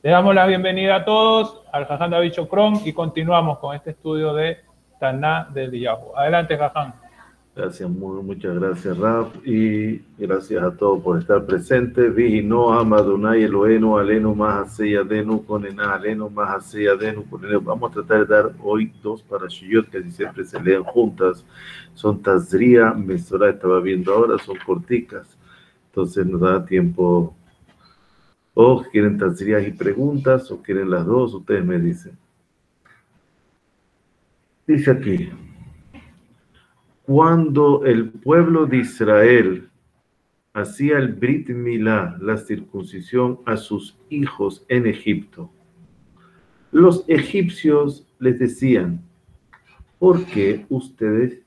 Le damos la bienvenida a todos al Jaján David Chocrón y continuamos con este estudio de Taná del Yahoo. Adelante, Jaján. Gracias, muchas gracias, Raf, y gracias a todos por estar presentes. Vino Amadunay Eloeno, Aleno Mahasei Adenu, Konena, Aleno Mahasei Adenu, Konena. Vamos a tratar de dar hoy dos parashiyot que siempre se leen juntas. Son Tazria, Mesorá, estaba viendo ahora, son corticas. Entonces nos da tiempo. O quieren Tazria y preguntas, o quieren las dos, ustedes me dicen. Dice aquí. Cuando el pueblo de Israel hacía el Brit Milá, la circuncisión a sus hijos en Egipto, los egipcios les decían, ¿por qué ustedes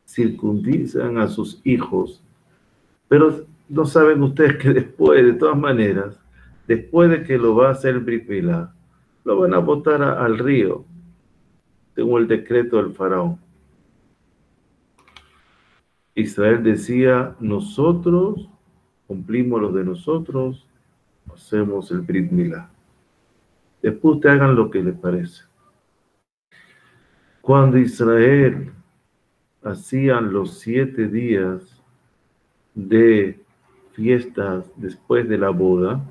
circuncidan a sus hijos? Pero no saben ustedes que después, de todas maneras, después de que lo va a hacer el Brit Milá, lo van a botar al río, según el decreto del faraón. Israel decía, nosotros cumplimos lo de nosotros, hacemos el Brit Milá. Después ustedes hagan lo que les parece. Cuando Israel hacían los 7 días de fiestas después de la boda,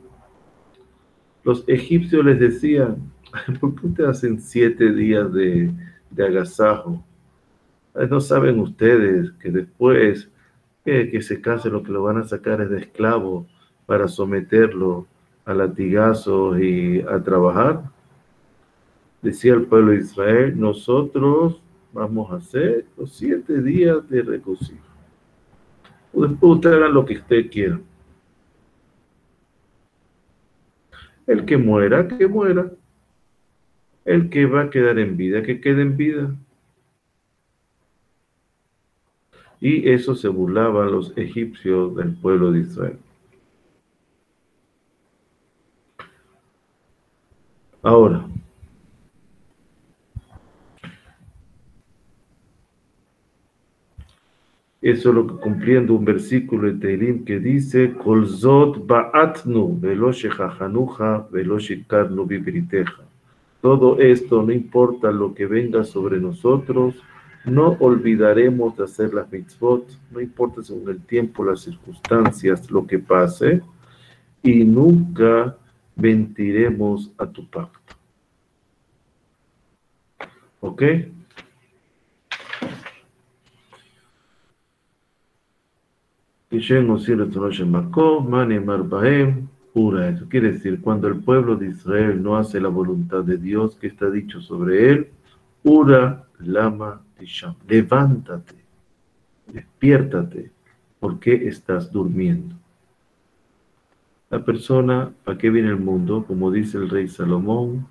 los egipcios les decían, ¿por qué ustedes hacen 7 días de agasajo? No saben ustedes que después que se case lo que lo van a sacar es de esclavo para someterlo a latigazos y a trabajar. Decía el pueblo de Israel, nosotros vamos a hacer los 7 días de regocijo. Después ustedes hagan lo que ustedes quieran. El que muera, que muera. El que va a quedar en vida, que quede en vida. Y eso se burlaban los egipcios del pueblo de Israel. Ahora, eso es lo que cumpliendo un versículo de Teilim que dice, Kol zot ba'atnu velo shechachanuja velo shekarnu bibriteja. Todo esto, no importa lo que venga sobre nosotros, no olvidaremos de hacer las mitzvot, no importa según el tiempo, las circunstancias, lo que pase, y nunca mentiremos a tu pacto. ¿Ok? Eso quiere decir, cuando el pueblo de Israel no hace la voluntad de Dios, que está dicho sobre él, Ura lama tisham, levántate, despiértate, ¿por qué estás durmiendo? La persona, ¿para qué viene el mundo? Como dice el rey Salomón,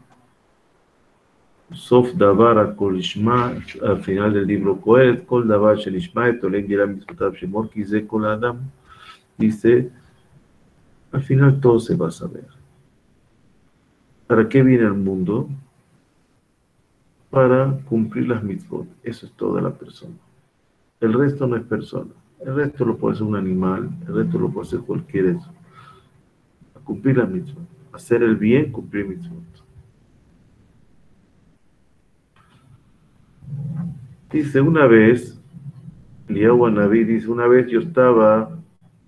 Sof davar kol ishma, al final del libro Coel, kol davar shel ishma, tolen giram mitzvotav shemor, kize kol adam, dice, al final todo se va a saber. ¿Para qué viene el mundo? Para cumplir las mitzvot. Eso es toda la persona. El resto no es persona. El resto lo puede ser un animal, el resto lo puede ser cualquier eso. A cumplir las mitzvot. Hacer el bien, cumplir mitzvot. Dice una vez, Eliyahu Anabí dice, una vez yo estaba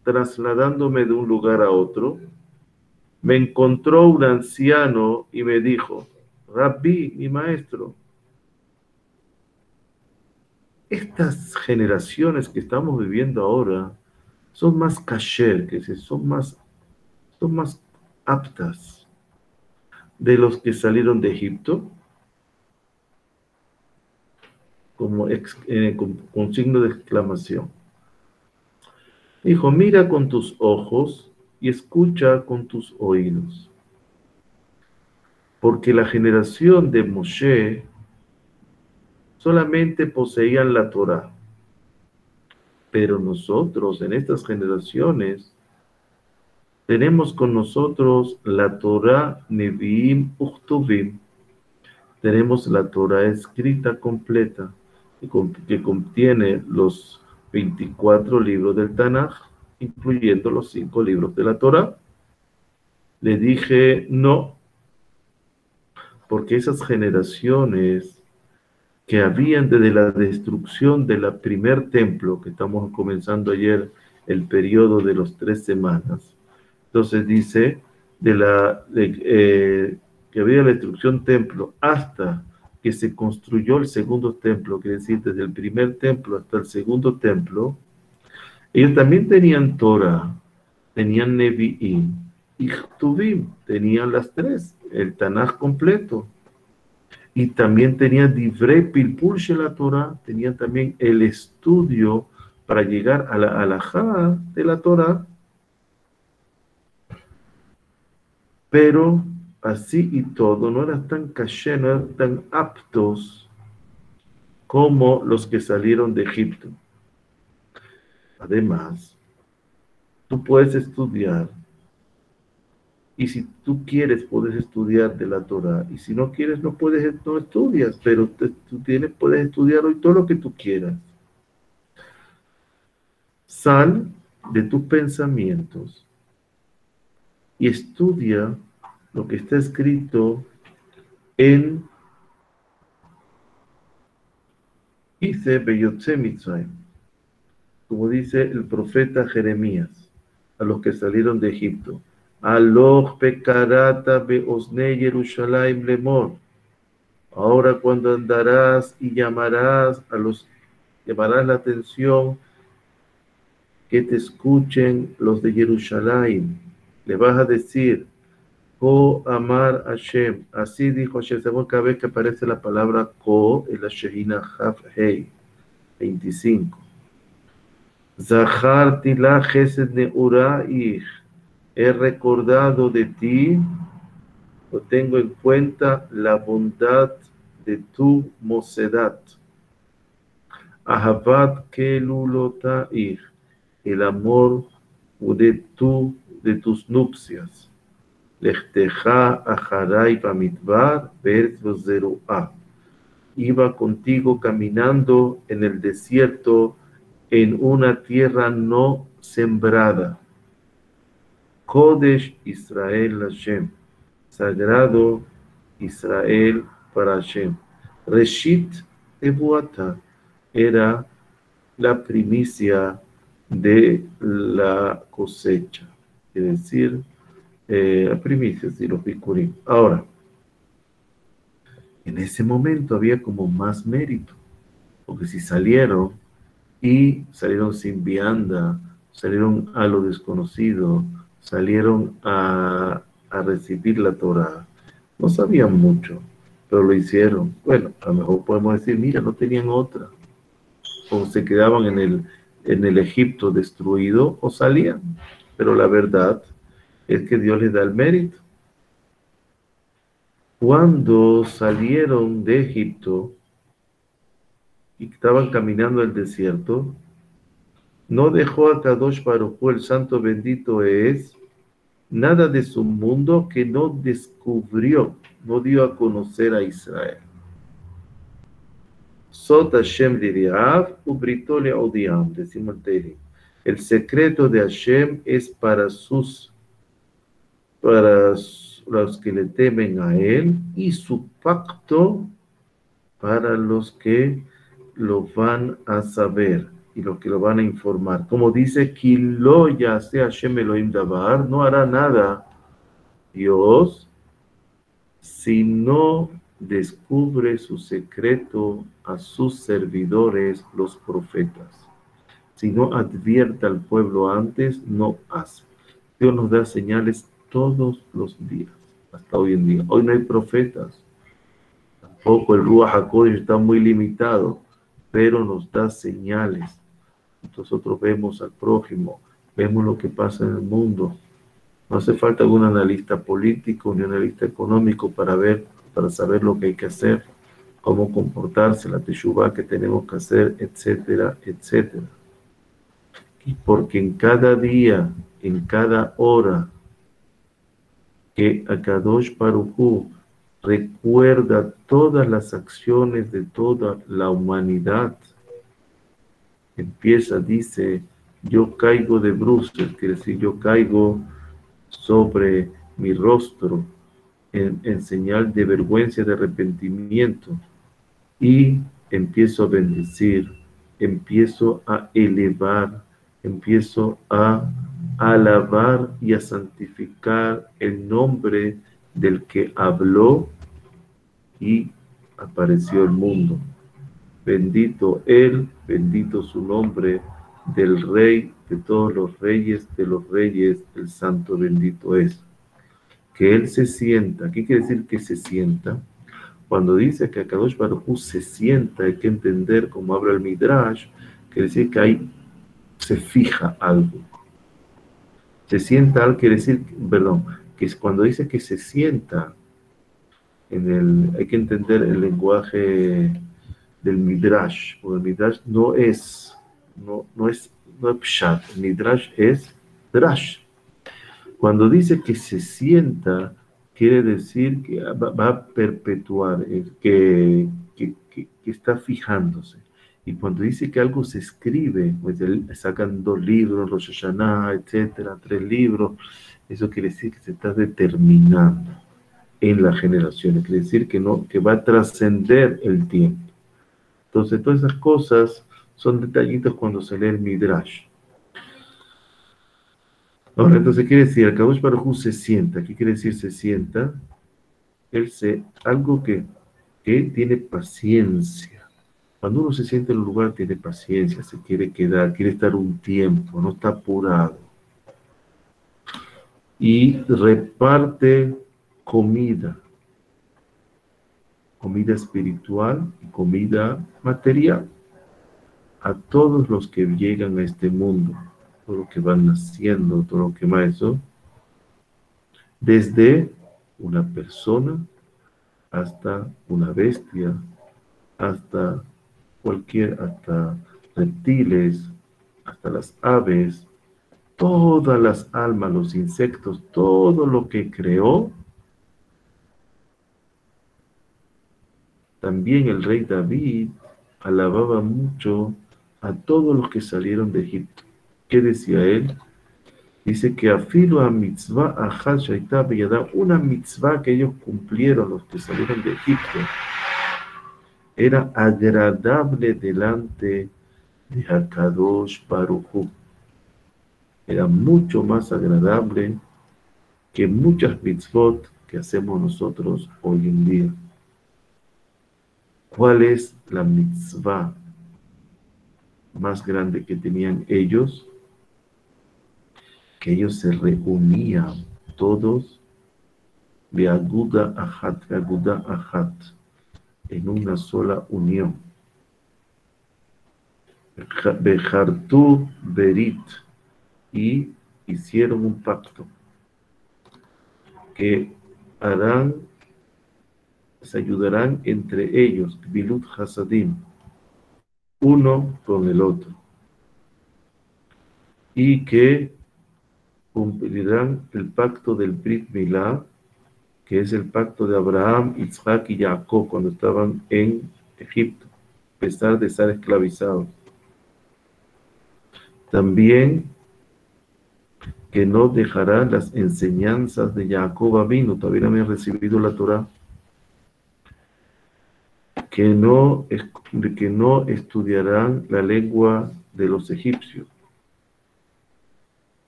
trasladándome de un lugar a otro, me encontró un anciano y me dijo, Rabbi, mi maestro, estas generaciones que estamos viviendo ahora son más kasher, que son más aptas de los que salieron de Egipto, como con signo de exclamación. Dijo, mira con tus ojos y escucha con tus oídos. Porque la generación de Moshe solamente poseían la Torá. Pero nosotros, en estas generaciones, tenemos con nosotros la Torá Nevi'im Uchtuvim. Tenemos la Torá escrita completa, que contiene los 24 libros del Tanaj, incluyendo los 5 libros de la Torá. Le dije, no, porque esas generaciones que habían desde la destrucción del primer templo, que estamos comenzando ayer el periodo de los 3 semanas, entonces dice, que había la destrucción templo hasta que se construyó el segundo templo, quiere decir, desde el primer templo hasta el segundo templo, ellos también tenían Torah, tenían Nevi'im y Ktuvim, tenían las tres, el Tanaj completo. Y también tenían Divrei Pilpul Shel Torah, tenían también el estudio para llegar a la halajá de la Torah, pero así y todo no eran tan kasher, no eran tan aptos como los que salieron de Egipto. Además, tú puedes estudiar, y si tú quieres, puedes estudiar de la Torah, y si no quieres, no puedes, no estudias, pero puedes estudiar hoy todo lo que tú quieras. Sal de tus pensamientos y estudia lo que está escrito en Ise Beyotze Mitzrayim, como dice el profeta Jeremías, a los que salieron de Egipto. Aloch pekarata beosne Yerushalayim lemor. Ahora cuando andarás y llamarás la atención, que te escuchen los de Jerusalén. Le vas a decir, Ko Amar Hashem. Así dijo Hashem. Cada vez que aparece la palabra Ko, en la Shehina Haf Hei 25. Zacharti la Chesed Neuraich. He recordado de ti, o tengo en cuenta la bondad de tu mocedad. Ahavat Kelulotaich. El amor de tus nupcias. Lechteja aharai bamidbar beretz zeruah. Iba contigo caminando en el desierto, en una tierra no sembrada. Kodesh Israel Hashem. Sagrado Israel para Hashem. Reshit Ebuata. Era la primicia de la cosecha, es decir, primicias y los bikurim. Ahora, en ese momento había como más mérito, porque si salieron sin vianda, salieron a lo desconocido, salieron a recibir la Torah, no sabían mucho, pero lo hicieron. Bueno, a lo mejor podemos decir, mira, no tenían otra, o se quedaban en el Egipto destruido o salían, pero la verdad es que Dios les da el mérito. Cuando salieron de Egipto y estaban caminando el desierto, no dejó a Kadosh Baruj Hu, el santo bendito es, nada de su mundo que no descubrió, no dio a conocer a Israel. Sot Hashem liriav ubrito leodiam, decimos el Tehillim. El secreto de Hashem es para los que le temen a él, y su pacto para los que lo van a saber y los que lo van a informar. Como dice, Kilo yase Hashem Elohim davar, no hará nada Dios si no descubre su secreto a sus servidores, los profetas. Si no advierte al pueblo antes, no hace. Dios nos da señales todos los días, hasta hoy en día. Hoy no hay profetas. Tampoco el Ruach HaKodesh está muy limitado, pero nos da señales. Nosotros vemos al prójimo, vemos lo que pasa en el mundo. No hace falta algún analista político ni analista económico para saber lo que hay que hacer, cómo comportarse, la teshuvá que tenemos que hacer, etcétera, etcétera. Y porque en cada día, en cada hora que Akadosh Baruj Hu recuerda todas las acciones de toda la humanidad, dice, yo caigo de bruces, quiere decir, yo caigo sobre mi rostro, en señal de vergüenza, de arrepentimiento, y empiezo a bendecir, empiezo a elevar, empiezo a alabar y a santificar el nombre del que habló y apareció el mundo. Bendito Él, bendito su nombre, del Rey de todos los reyes, el Santo bendito es. Que Él se sienta. ¿Qué quiere decir que se sienta? Cuando dice que Akadosh Baruj Hu se sienta, hay que entender, como habla el Midrash, quiere decir que ahí se fija algo. Se sienta algo, quiere decir, perdón, que es cuando dice que se sienta, hay que entender el lenguaje del Midrash, o el Midrash no es Pshat, el Midrash es Drash. Cuando dice que se sienta, quiere decir que va a perpetuar, que está fijándose. Y cuando dice que algo se escribe, pues sacan 2 libros, Rosh Hashanah, etcétera, 3 libros, eso quiere decir que se está determinando en las generaciones, quiere decir que va a trascender el tiempo. Entonces, todas esas cosas son detallitos cuando se lee el Midrash. Ahora, entonces quiere decir, el Kadosh Baruj Hu se sienta. ¿Qué quiere decir se sienta? Algo que tiene paciencia. Cuando uno se sienta en un lugar, tiene paciencia, se quiere quedar, quiere estar un tiempo, no está apurado. Y reparte comida espiritual y comida material a todos los que llegan a este mundo, todo lo que van naciendo, todo lo que más eso, desde una persona hasta una bestia, hasta hasta reptiles, hasta las aves, todas las almas, los insectos, todo lo que creó. También el rey David alababa mucho a todos los que salieron de Egipto. ¿Qué decía él? Dice que afilo a mitzvah ajat shaita beyadam, una mitzvah que ellos cumplieron, los que salieron de Egipto, era agradable delante de Hakadosh Baruj Hu. Era mucho más agradable que muchas mitzvot que hacemos nosotros hoy en día. ¿Cuál es la mitzvah más grande que tenían ellos? Que ellos se reunían todos de aguda ajat, en una sola unión. Bejartu berit, y hicieron un pacto que se ayudarán entre ellos, bilut hasadim, uno con el otro, y que cumplirán el pacto del Brit Milá, que es el pacto de Abraham, Isaac y Jacob cuando estaban en Egipto, a pesar de estar esclavizados. También que no dejarán las enseñanzas de Jacob Avinu, todavía no habían recibido la Torah, que no estudiarán la lengua de los egipcios.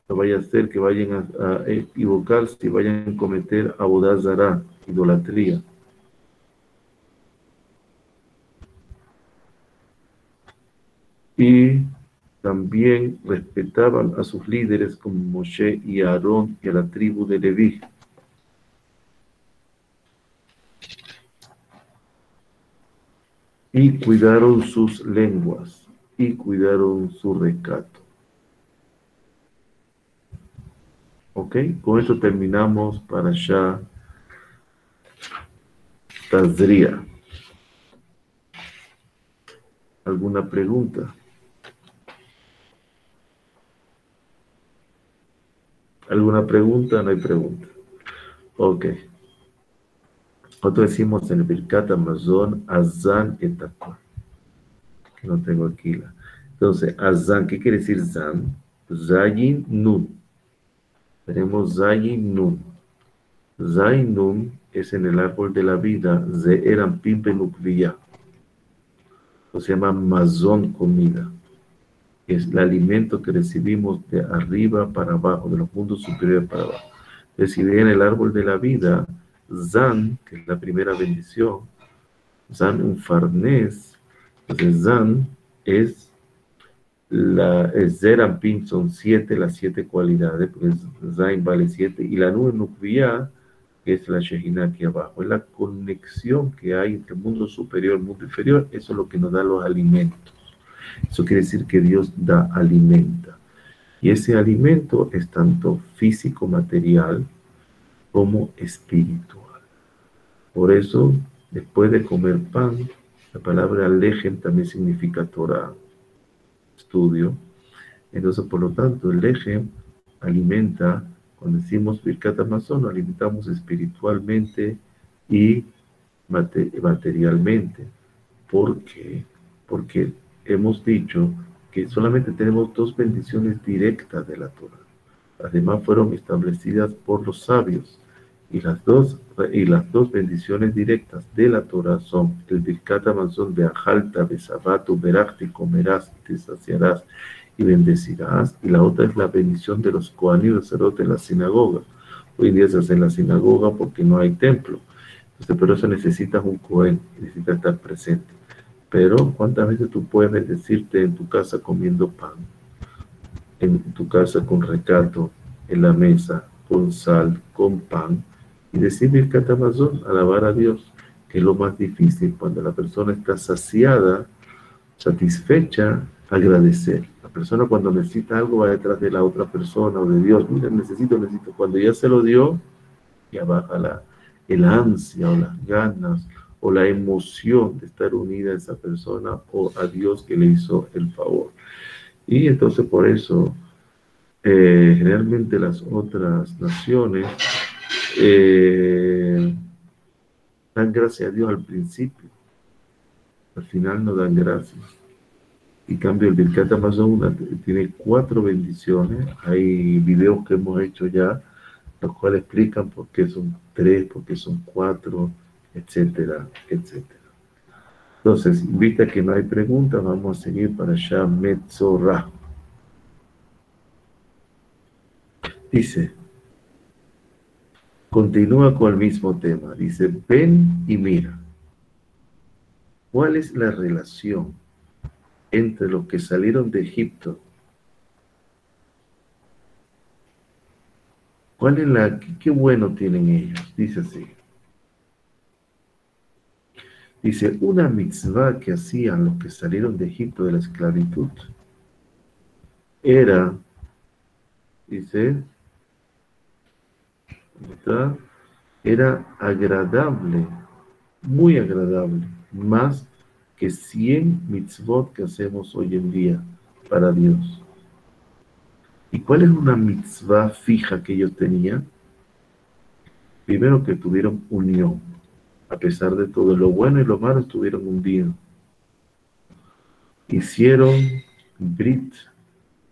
No vaya a ser que vayan a equivocarse y vayan a cometer Abodá Zará, idolatría. Y también respetaban a sus líderes como Moshe y Aarón y a la tribu de Leví. Y cuidaron sus lenguas y cuidaron su recato. ¿Ok? Con esto terminamos para allá Tazria. ¿Alguna pregunta? ¿Alguna pregunta? No hay pregunta. Ok. Nosotros decimos en el Birkat Hamazon, Azan etapa. Que no tengo aquí la. Entonces, Azan, ¿qué quiere decir Zan? Zayin Nun. Tenemos Zayin Nun. Zayin Nun es en el árbol de la vida, Ze'er Anpin Benukviyah, o se llama mazón, comida. Es el alimento que recibimos de arriba para abajo, de los mundos superiores para abajo. Recibí en el árbol de la vida, Zan, que es la primera bendición, Zan un farnés. Entonces Zan es el Zerampin, son 7, las 7 cualidades, porque Zain vale 7, y la nube Nukviyah, que es la Shejina aquí abajo, es la conexión que hay entre el mundo superior y el mundo inferior. Eso es lo que nos da los alimentos. Eso quiere decir que Dios da, alimenta. Y ese alimento es tanto físico, material, como espiritual. Por eso, después de comer pan, la palabra lejem también significa Torah, estudio. Entonces, por lo tanto, el lejem alimenta, cuando decimos Birkat Hamazon, lo alimentamos espiritualmente y materialmente. ¿Por qué? Porque hemos dicho que solamente tenemos 2 bendiciones directas de la Torah. Además fueron establecidas por los sabios. Y las dos bendiciones directas de la Torah son el Birkat Hamazon de Ajalta, Besabato, Berachti, comerás, te saciarás y bendecirás. Y la otra es la bendición de los Kohanim y los sacerdotes en la sinagoga. Hoy en día se hace en la sinagoga porque no hay templo. Entonces, pero eso necesitas un Kohen, necesitas estar presente. Pero, ¿cuántas veces tú puedes bendecirte en tu casa comiendo pan? En tu casa con recato, en la mesa, con sal, con pan, y decir Birkat Hamazon, alabar a Dios, que es lo más difícil cuando la persona está saciada, satisfecha, agradecer. La persona cuando necesita algo va detrás de la otra persona o de Dios. Mira, necesito. Cuando ya se lo dio, ya baja el ansia o las ganas o la emoción de estar unida a esa persona o a Dios que le hizo el favor. Y entonces por eso generalmente las otras naciones dan gracias a Dios al principio, al final no dan gracias. En cambio, el Birkat Hamazon tiene 4 bendiciones. Hay videos que hemos hecho ya, los cuales explican por qué son 3, por qué son 4, etcétera, etcétera. Entonces, vista que no hay preguntas, vamos a seguir para allá Metzorah. Dice, continúa con el mismo tema. Dice, ven y mira. ¿Cuál es la relación entre los que salieron de Egipto? ¿Cuál es qué bueno tienen ellos? Dice así. Dice, una mitzvah que hacían los que salieron de Egipto de la esclavitud era, dice, era agradable, muy agradable, más que 100 mitzvot que hacemos hoy en día para Dios. ¿Y cuál es una mitzvah fija que ellos tenían? Primero, que tuvieron unión. A pesar de todo lo bueno y lo malo, estuvieron unidos. Hicieron Brit,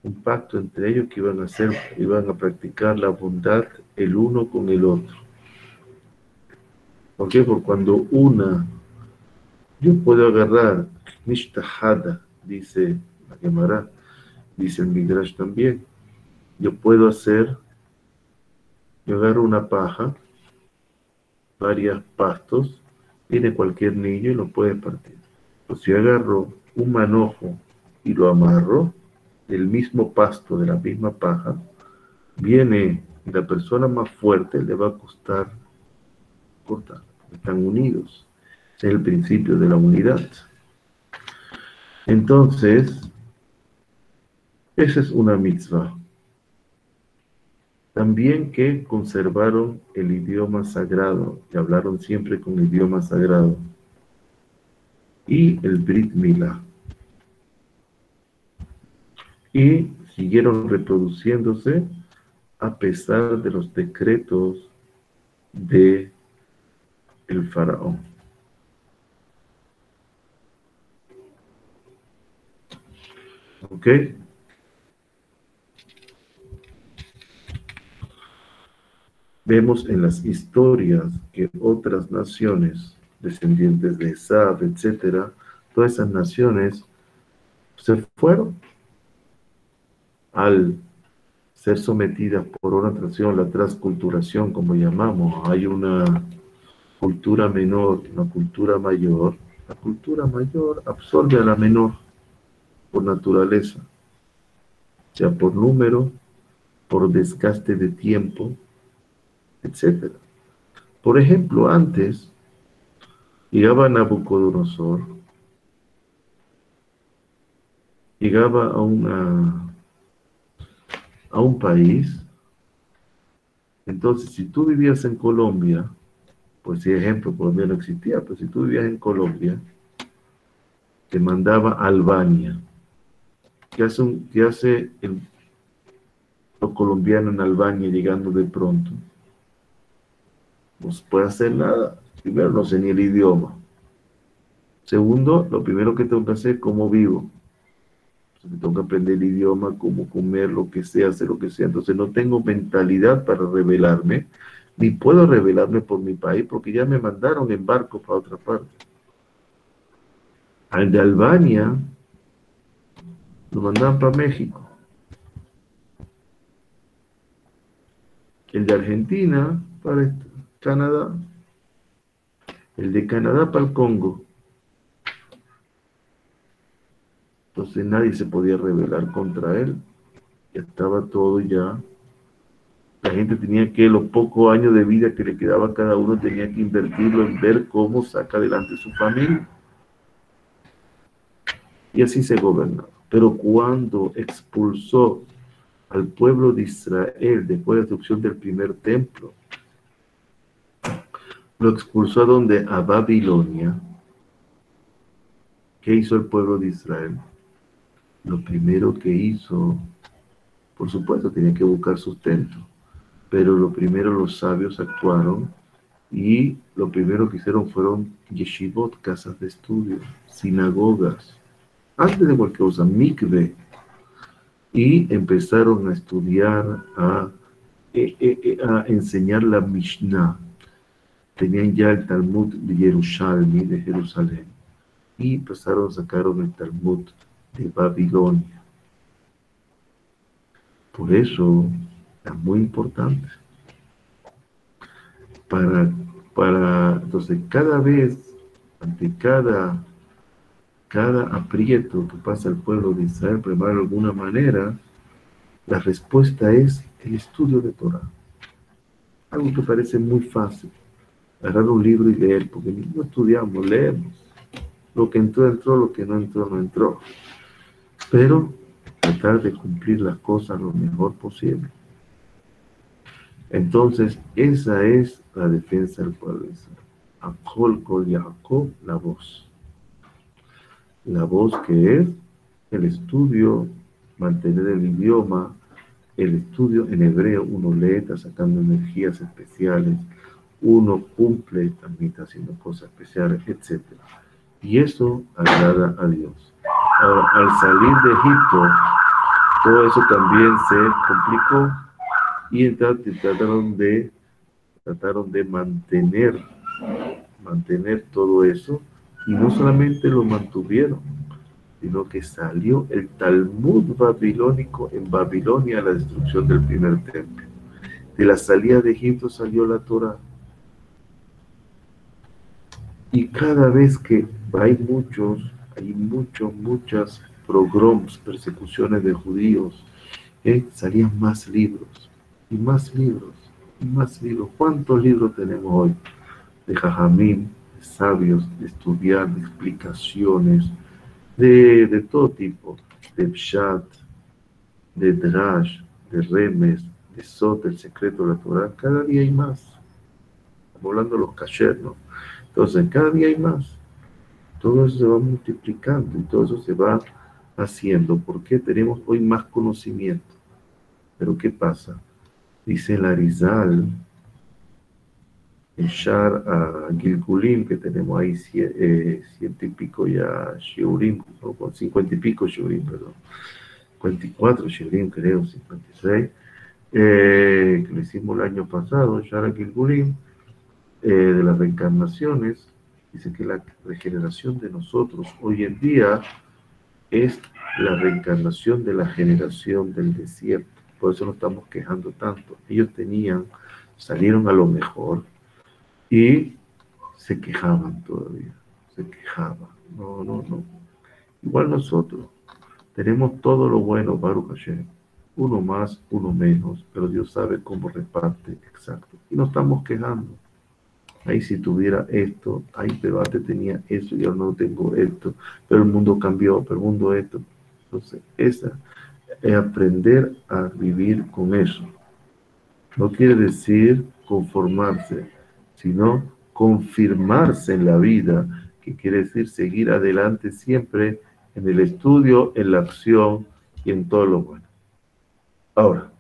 un pacto entre ellos que iban a practicar la bondad el uno con el otro. ¿Por qué? Porque cuando yo puedo agarrar Mishtahada, dice la Gemara, dice el Midrash también, yo agarro una paja, varios pastos, viene cualquier niño y lo puede partir. Pues si agarro un manojo y lo amarro, del mismo pasto, de la misma paja, viene la persona más fuerte, le va a costar cortar. Están unidos. Es el principio de la unidad. Entonces, esa es una mitzvah. También que conservaron el idioma sagrado, que hablaron siempre con el idioma sagrado. Y el Brit Milá. Y siguieron reproduciéndose a pesar de los decretos de el faraón. ¿Ok? Vemos en las historias que otras naciones, descendientes de Esab, etcétera, todas esas naciones se fueron al ser sometidas por una nación, la transculturación, como llamamos. Hay una cultura menor, una cultura mayor. La cultura mayor absorbe a la menor por naturaleza, sea por número, por desgaste de tiempo, etcétera. Por ejemplo, antes llegaba Nabucodonosor, llegaba a un país. Entonces, si tú vivías en Colombia, pues si ejemplo, Colombia no existía, pero si tú vivías en Colombia, te mandaba a Albania. ¿Qué hace los colombianos en Albania llegando de pronto? No se puede hacer nada. Primero, no sé ni el idioma. Segundo, lo primero que tengo que hacer es cómo vivo. Entonces, tengo que aprender el idioma, cómo comer, lo que sea, hacer lo que sea. Entonces, no tengo mentalidad para rebelarme, ni puedo rebelarme por mi país, porque ya me mandaron en barco para otra parte. Al de Albania, lo mandaban para México. El de Argentina, para Canadá. El de Canadá para el Congo. Entonces nadie se podía rebelar contra él. Ya estaba todo ya. La gente tenía que, los pocos años de vida que le quedaba a cada uno, tenía que invertirlo en ver cómo saca adelante su familia. Y así se gobernaba. Pero cuando expulsó al pueblo de Israel después de la destrucción del primer templo, lo expulsó a donde? A Babilonia. ¿Qué hizo el pueblo de Israel? Lo primero que hizo, por supuesto, tenía que buscar sustento, pero lo primero los sabios actuaron y lo primero que hicieron fueron yeshivot, casas de estudio, sinagogas, antes de cualquier cosa, mikve, y empezaron a estudiar, a enseñar la Mishnah. Tenían ya el Talmud de Jerusalén, y empezaron, sacaron el Talmud de Babilonia. Por eso es muy importante. Entonces, cada vez, ante cada aprieto que pasa el pueblo de Israel, de alguna manera, la respuesta es el estudio de Torah. Algo que parece muy fácil. Agarrar un libro y leer, porque no estudiamos, leemos. Lo que entró, entró, lo que no entró, no entró. Pero tratar de cumplir las cosas lo mejor posible. Entonces, esa es la defensa del pueblo de Israel. Akol Kol Yaakov, la voz. La voz que es el estudio, mantener el idioma, el estudio en hebreo, uno lee, está sacando energías especiales, uno cumple, también está haciendo cosas especiales, etc. Y eso agrada a Dios. Ahora, al salir de Egipto, todo eso también se complicó y entonces trataron de mantener todo eso, y no solamente lo mantuvieron, sino que salió el Talmud babilónico en Babilonia a la destrucción del primer templo. De la salida de Egipto salió la Torah. Y cada vez que hay muchas pogroms, persecuciones de judíos, salían más libros, y más libros, y más libros. ¿Cuántos libros tenemos hoy? De Jajamim, de sabios, de estudiar, de explicaciones, de todo tipo, de Pshat, de Drash, de Remes, de Sot, el secreto de la Torah. Cada día hay más. Estamos hablando de los kasher, ¿no? Entonces, cada día hay más. Todo eso se va multiplicando y todo eso se va haciendo porque tenemos hoy más conocimiento. Pero ¿qué pasa? Dice el Arizal, en Shar a Gilgulim, que tenemos ahí ciento y pico ya Shiurim, o con 50 y pico Shiurim, perdón, 54 Shiurim creo, 56. que lo hicimos el año pasado, Shara Gilgulim, de las reencarnaciones. Dice que la regeneración de nosotros hoy en día es la reencarnación de la generación del desierto. Por eso nos estamos quejando tanto. Ellos salieron a lo mejor y se quejaban todavía. Se quejaban. No, no, no. Igual nosotros tenemos todo lo bueno, Baruch Hashem. Uno más, uno menos, pero Dios sabe cómo reparte exacto. Y nos estamos quejando. Ahí si tuviera esto, ahí pero antes tenía eso, yo no tengo esto, pero el mundo cambió, pero el mundo esto. Entonces, esa es aprender a vivir con eso. No quiere decir conformarse, sino confirmarse en la vida, que quiere decir seguir adelante siempre en el estudio, en la acción y en todo lo bueno. Ahora,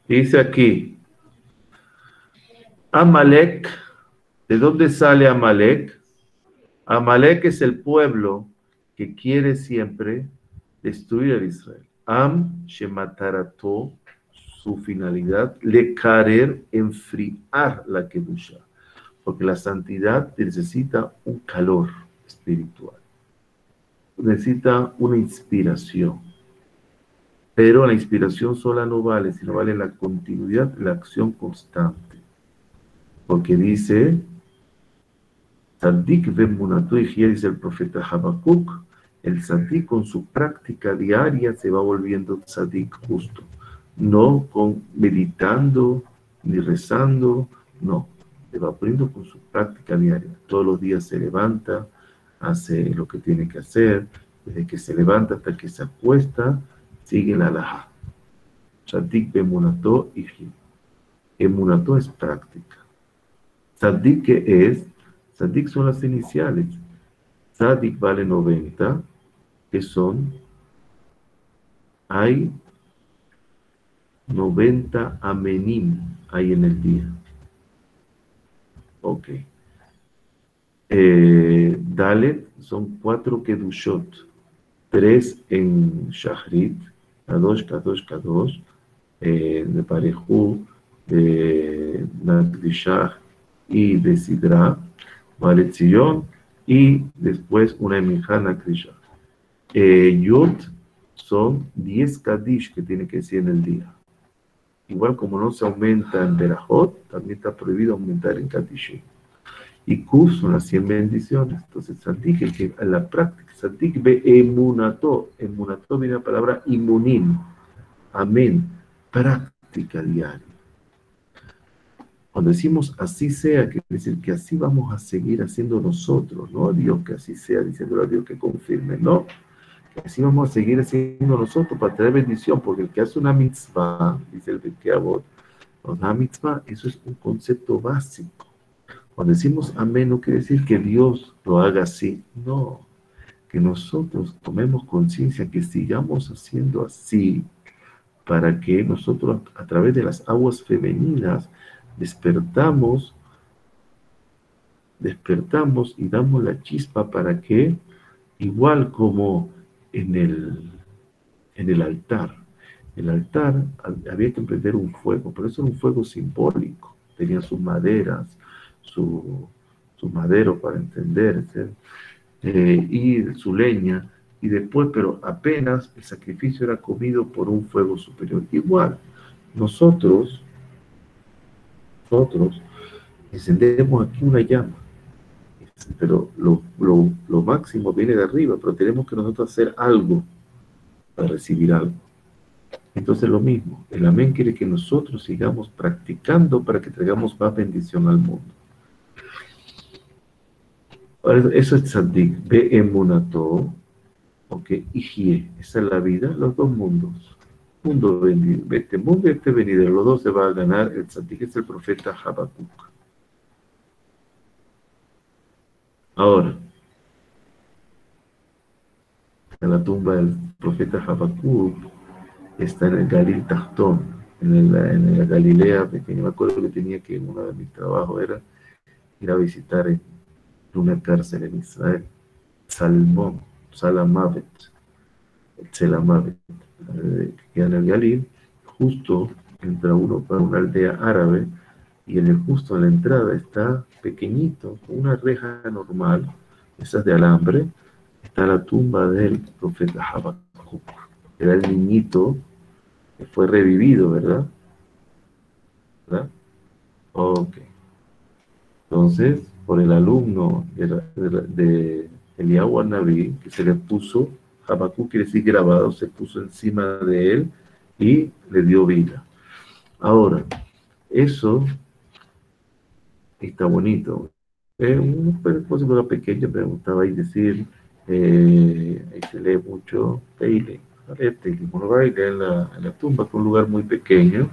dice aquí, Amalek, ¿de dónde sale Amalek? Amalek es el pueblo que quiere siempre destruir a Israel. Am Shematarato, su finalidad, le querer enfriar la Kedusha, porque la santidad necesita un calor espiritual, necesita una inspiración, pero la inspiración sola no vale, sino vale la continuidad, la acción constante, porque dice Tzadik bemunato y dice el profeta Habacuc, el tzadik con su práctica diaria se va volviendo tzadik justo, no con meditando ni rezando, no, se va poniendo con su práctica diaria. Todos los días se levanta, hace lo que tiene que hacer, desde que se levanta hasta que se acuesta, sigue la halajá. Tzadik bemunato y emunato es práctica. Tzadik que es, Tzadik son las iniciales. Tzadik vale 90, que hay 90 amenim ahí en el día. Ok. Dalet son 4 kedushot, 3 en Shahrit, Kadosh, Kadosh, Kadosh, de Parejú, de Nakdishah y de Sidra, Vale Tzion, y después una Eminjana Krisha. Yod son 10 Kadish que tiene que decir en el día. Igual como no se aumenta en Berajot, también está prohibido aumentar en Kadishim. Y Kuf son las 100 bendiciones. Entonces, Tzadik, que en la práctica, Tzadik ve emunato. Emunato viene la palabra imunim. Amén. Práctica diaria. Cuando decimos así sea, quiere decir que así vamos a seguir haciendo nosotros, no a Dios que así sea, diciéndole a Dios que confirme, no. Que así vamos a seguir haciendo nosotros para traer bendición, porque el que hace una mitzvah, dice el Bekeabot, una mitzvah, eso es un concepto básico. Cuando decimos amén, no quiere decir que Dios lo haga así, no. Que nosotros tomemos conciencia, que sigamos haciendo así, para que nosotros, a través de las aguas femeninas, despertamos y damos la chispa para que, igual como en el altar había que prender un fuego, pero eso era un fuego simbólico, tenía sus maderas, su madero para entender, y su leña, y después, pero apenas el sacrificio era comido por un fuego superior. Igual, nosotros encendemos aquí una llama, pero lo máximo viene de arriba, pero tenemos que nosotros hacer algo para recibir algo. Entonces lo mismo, el amén quiere que nosotros sigamos practicando para que traigamos más bendición al mundo. Eso es tzadik, ve emunato, ok, y esa es la vida, los dos mundos. Mundo venidero, este mundo y este venidero, los dos se va a ganar. El tzadik es el profeta Habacuc. Ahora, en la tumba del profeta Habacuc está en el Galil Tachtón, en la Galilea pequeña. Me acuerdo que tenía que, uno de mis trabajos era ir a visitar en una cárcel en Israel, Salamavet, que queda en el Galil, justo entra uno para una aldea árabe y justo en la entrada está pequeñito, con una reja normal, esas de alambre, está la tumba del profeta Habacuc. Era el niñito que fue revivido, ¿verdad? ¿Verdad? Ok. Entonces, por el alumno de Eliyahu Naví, que se le puso, Habacuc quiere decir grabado, se puso encima de él y le dio vida. Ahora, eso está bonito. Un propósito pequeño me gustaba ahí decir, ahí se lee mucho Teilim. Teilim, uno va y lee en la tumba, que es un lugar muy pequeño,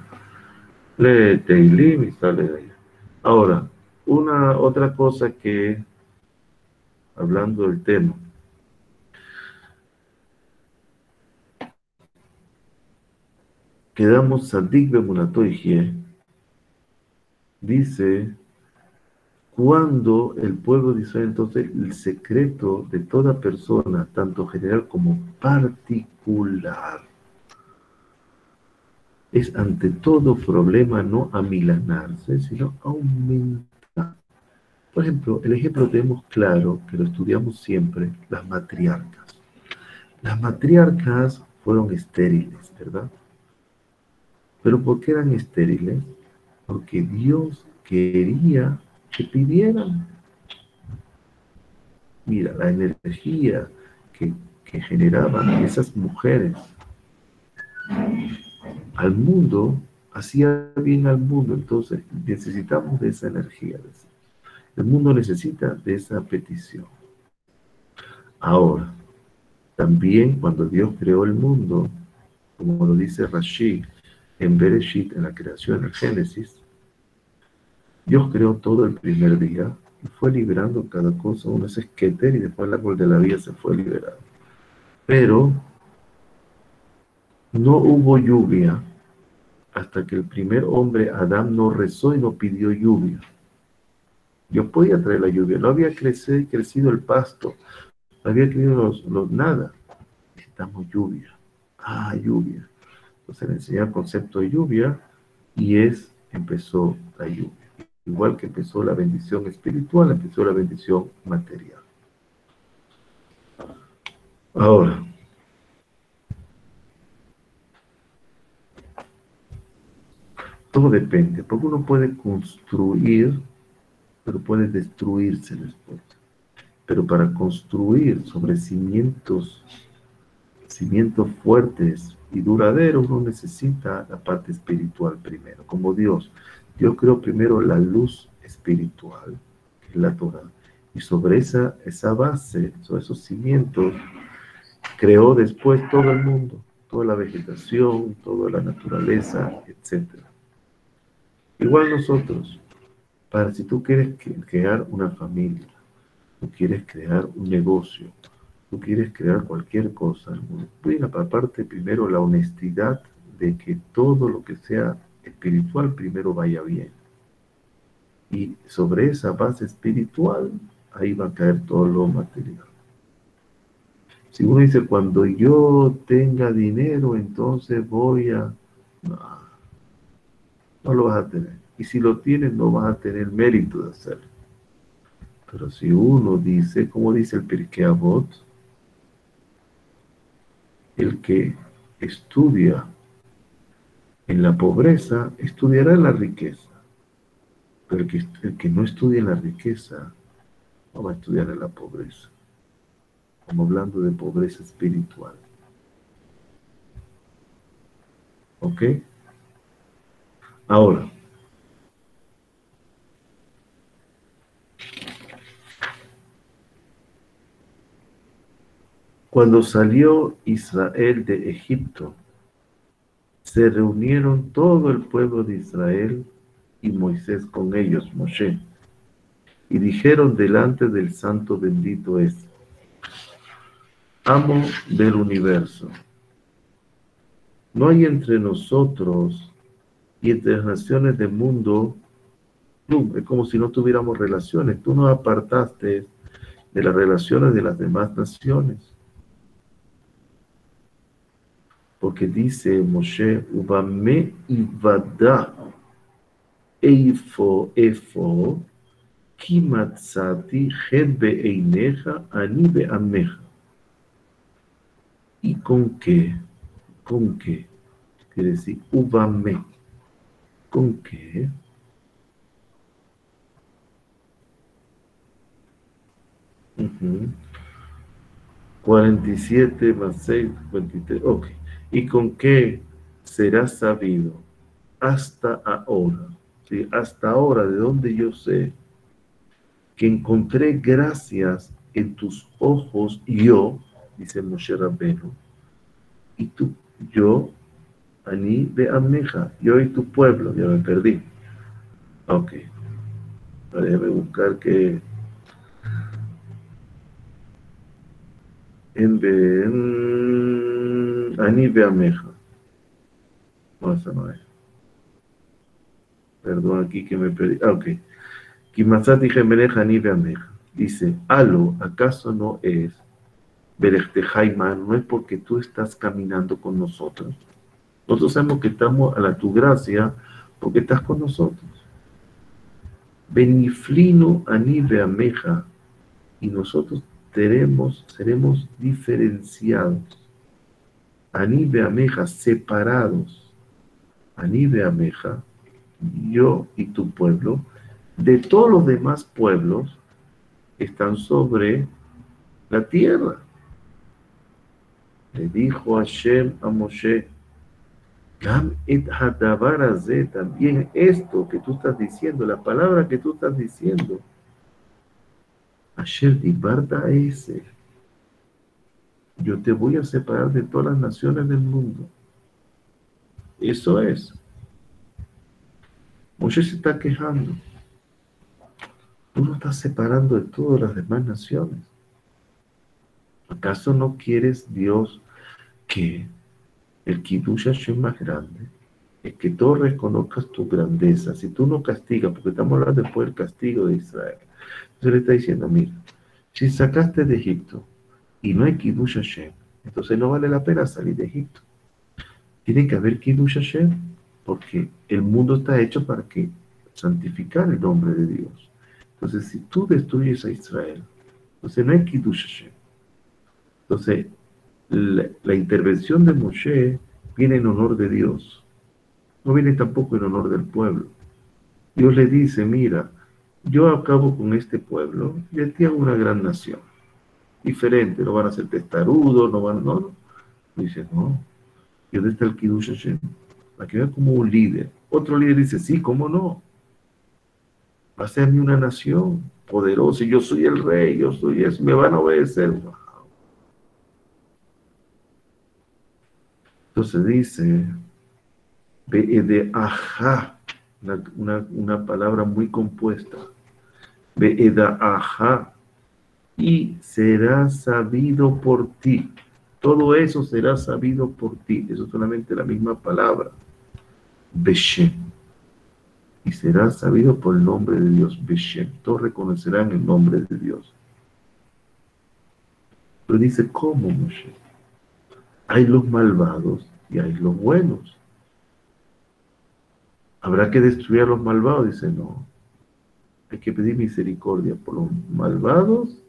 lee Teilim y sale de ahí. Ahora, otra cosa que, hablando del tema, quedamos Sadik Bemunatoijie, dice, cuando el pueblo de Israel, entonces el secreto de toda persona, tanto general como particular, es ante todo problema no amilanarse, sino aumentar. Por ejemplo, el ejemplo tenemos claro, que lo estudiamos siempre, las matriarcas. Las matriarcas fueron estériles, ¿verdad? ¿Pero por qué eran estériles? Porque Dios quería que pidieran. Mira, la energía que generaban esas mujeres al mundo, hacía bien al mundo. Entonces, necesitamos de esa energía. El mundo necesita de esa petición. Ahora, también cuando Dios creó el mundo, como lo dice Rashi en Bereshit, en la creación, en el Génesis, Dios creó todo el primer día y fue liberando cada cosa, uno es Keter y después el árbol de la vida se fue liberando. Pero no hubo lluvia hasta que el primer hombre, Adán, no rezó y no pidió lluvia. Dios podía traer la lluvia, no había crecido el pasto, no había crecido nada. Necesitamos lluvia. Lluvia. Entonces le enseñé el concepto de lluvia y empezó la lluvia. Igual que empezó la bendición espiritual, empezó la bendición material. Ahora, todo depende, porque uno puede construir, pero puede destruirse después. Pero para construir sobre cimientos fuertes y duraderos, uno necesita la parte espiritual primero, como Dios. Dios creó primero la luz espiritual, que es la Torah, y sobre esa base, sobre esos cimientos, creó después todo el mundo, toda la vegetación, toda la naturaleza, etc. Igual nosotros, si tú quieres crear una familia, tú quieres crear un negocio, tú quieres crear cualquier cosa, voy a aparte primero la honestidad de que todo lo que sea espiritual primero vaya bien. Y sobre esa base espiritual, ahí va a caer todo lo material. Si uno dice, cuando yo tenga dinero, entonces voy a... No lo vas a tener. Y si lo tienes, no vas a tener mérito de hacerlo. Pero si uno dice, como dice el Pirkei Avot, el que estudia en la pobreza, estudiará en la riqueza. Pero el que no estudia en la riqueza, no va a estudiar en la pobreza. Como hablando de pobreza espiritual. ¿Ok? Ahora, cuando salió Israel de Egipto, se reunieron todo el pueblo de Israel y Moisés con ellos, Moshe, y dijeron delante del santo bendito es, amo del universo. No hay entre nosotros y entre las naciones del mundo, es como si no tuviéramos relaciones. Tú nos apartaste de las relaciones de las demás naciones. Porque dice Moshe, Ubame ivada efo, kimatzati het beeineja ani beameja. ¿Y con qué? ¿Con qué? Quiere decir, Ubame. ¿Con qué? Ujú. 47 más 6, 53. Ok. ¿Y con qué será sabido? Hasta ahora. ¿Sí? Hasta ahora, de donde yo sé que encontré gracias en tus ojos, yo, dice Moshe Rabbeinu, y tú, yo, Ani de Ameja, yo y tu pueblo, ya me perdí. Ok. Déjame buscar que Ani de Ameja. No, esa no es. Perdón, aquí que me perdí. Ah, ok. Kimatzati Gemeneja Ani de Ameja. Dice, Alo, ¿acaso no es Berechtejaiman? No es porque tú estás caminando con nosotros. Nosotros sabemos que estamos a tu gracia porque estás con nosotros. Beniflino Ani de Ameja. Y nosotros seremos diferenciados. Ani de Ameja, separados. Ani de Ameja, yo y tu pueblo, de todos los demás pueblos, están sobre la tierra. Le dijo Hashem a Moshe, Gam et hadavar hazeh, también esto que tú estás diciendo, la palabra que tú estás diciendo, Asher dibarta ese, yo te voy a separar de todas las naciones del mundo. Eso es. Moshe se está quejando. Tú no estás separando de todas las demás naciones. ¿Acaso no quieres, Dios, que el Kiddush Hashem más grande es que todos reconozcas tu grandeza? Si tú no castigas, porque estamos hablando después del castigo de Israel. Entonces le está diciendo, mira, si sacaste de Egipto y no hay Kiddush Hashem, entonces no vale la pena salir de Egipto. Tiene que haber Kiddush Hashem, porque el mundo está hecho para que santificar el nombre de Dios. Entonces, si tú destruyes a Israel, entonces no hay Kiddush Hashem. Entonces, la intervención de Moshe viene en honor de Dios, no viene tampoco en honor del pueblo. Dios le dice, mira, yo acabo con este pueblo y de ti hago una gran nación. Diferente, no van a ser testarudos, no van, no. Dice, no, ¿y dónde está el Kiddush Hashem? Para que vea como un líder. Otro líder dice, sí, ¿cómo no? Va a ser una nación poderosa, yo soy el rey, yo soy eso, me van a obedecer. Entonces dice, de ajá, una palabra muy compuesta. Beeda ajá, y será sabido por ti. Todo eso será sabido por ti. Eso es solamente la misma palabra. Beshem. Y será sabido por el nombre de Dios. Beshem. Todos reconocerán el nombre de Dios. Pero dice, ¿cómo, Moshe? Hay los malvados y hay los buenos. ¿Habrá que destruir a los malvados? Dice, no. Hay que pedir misericordia por los malvados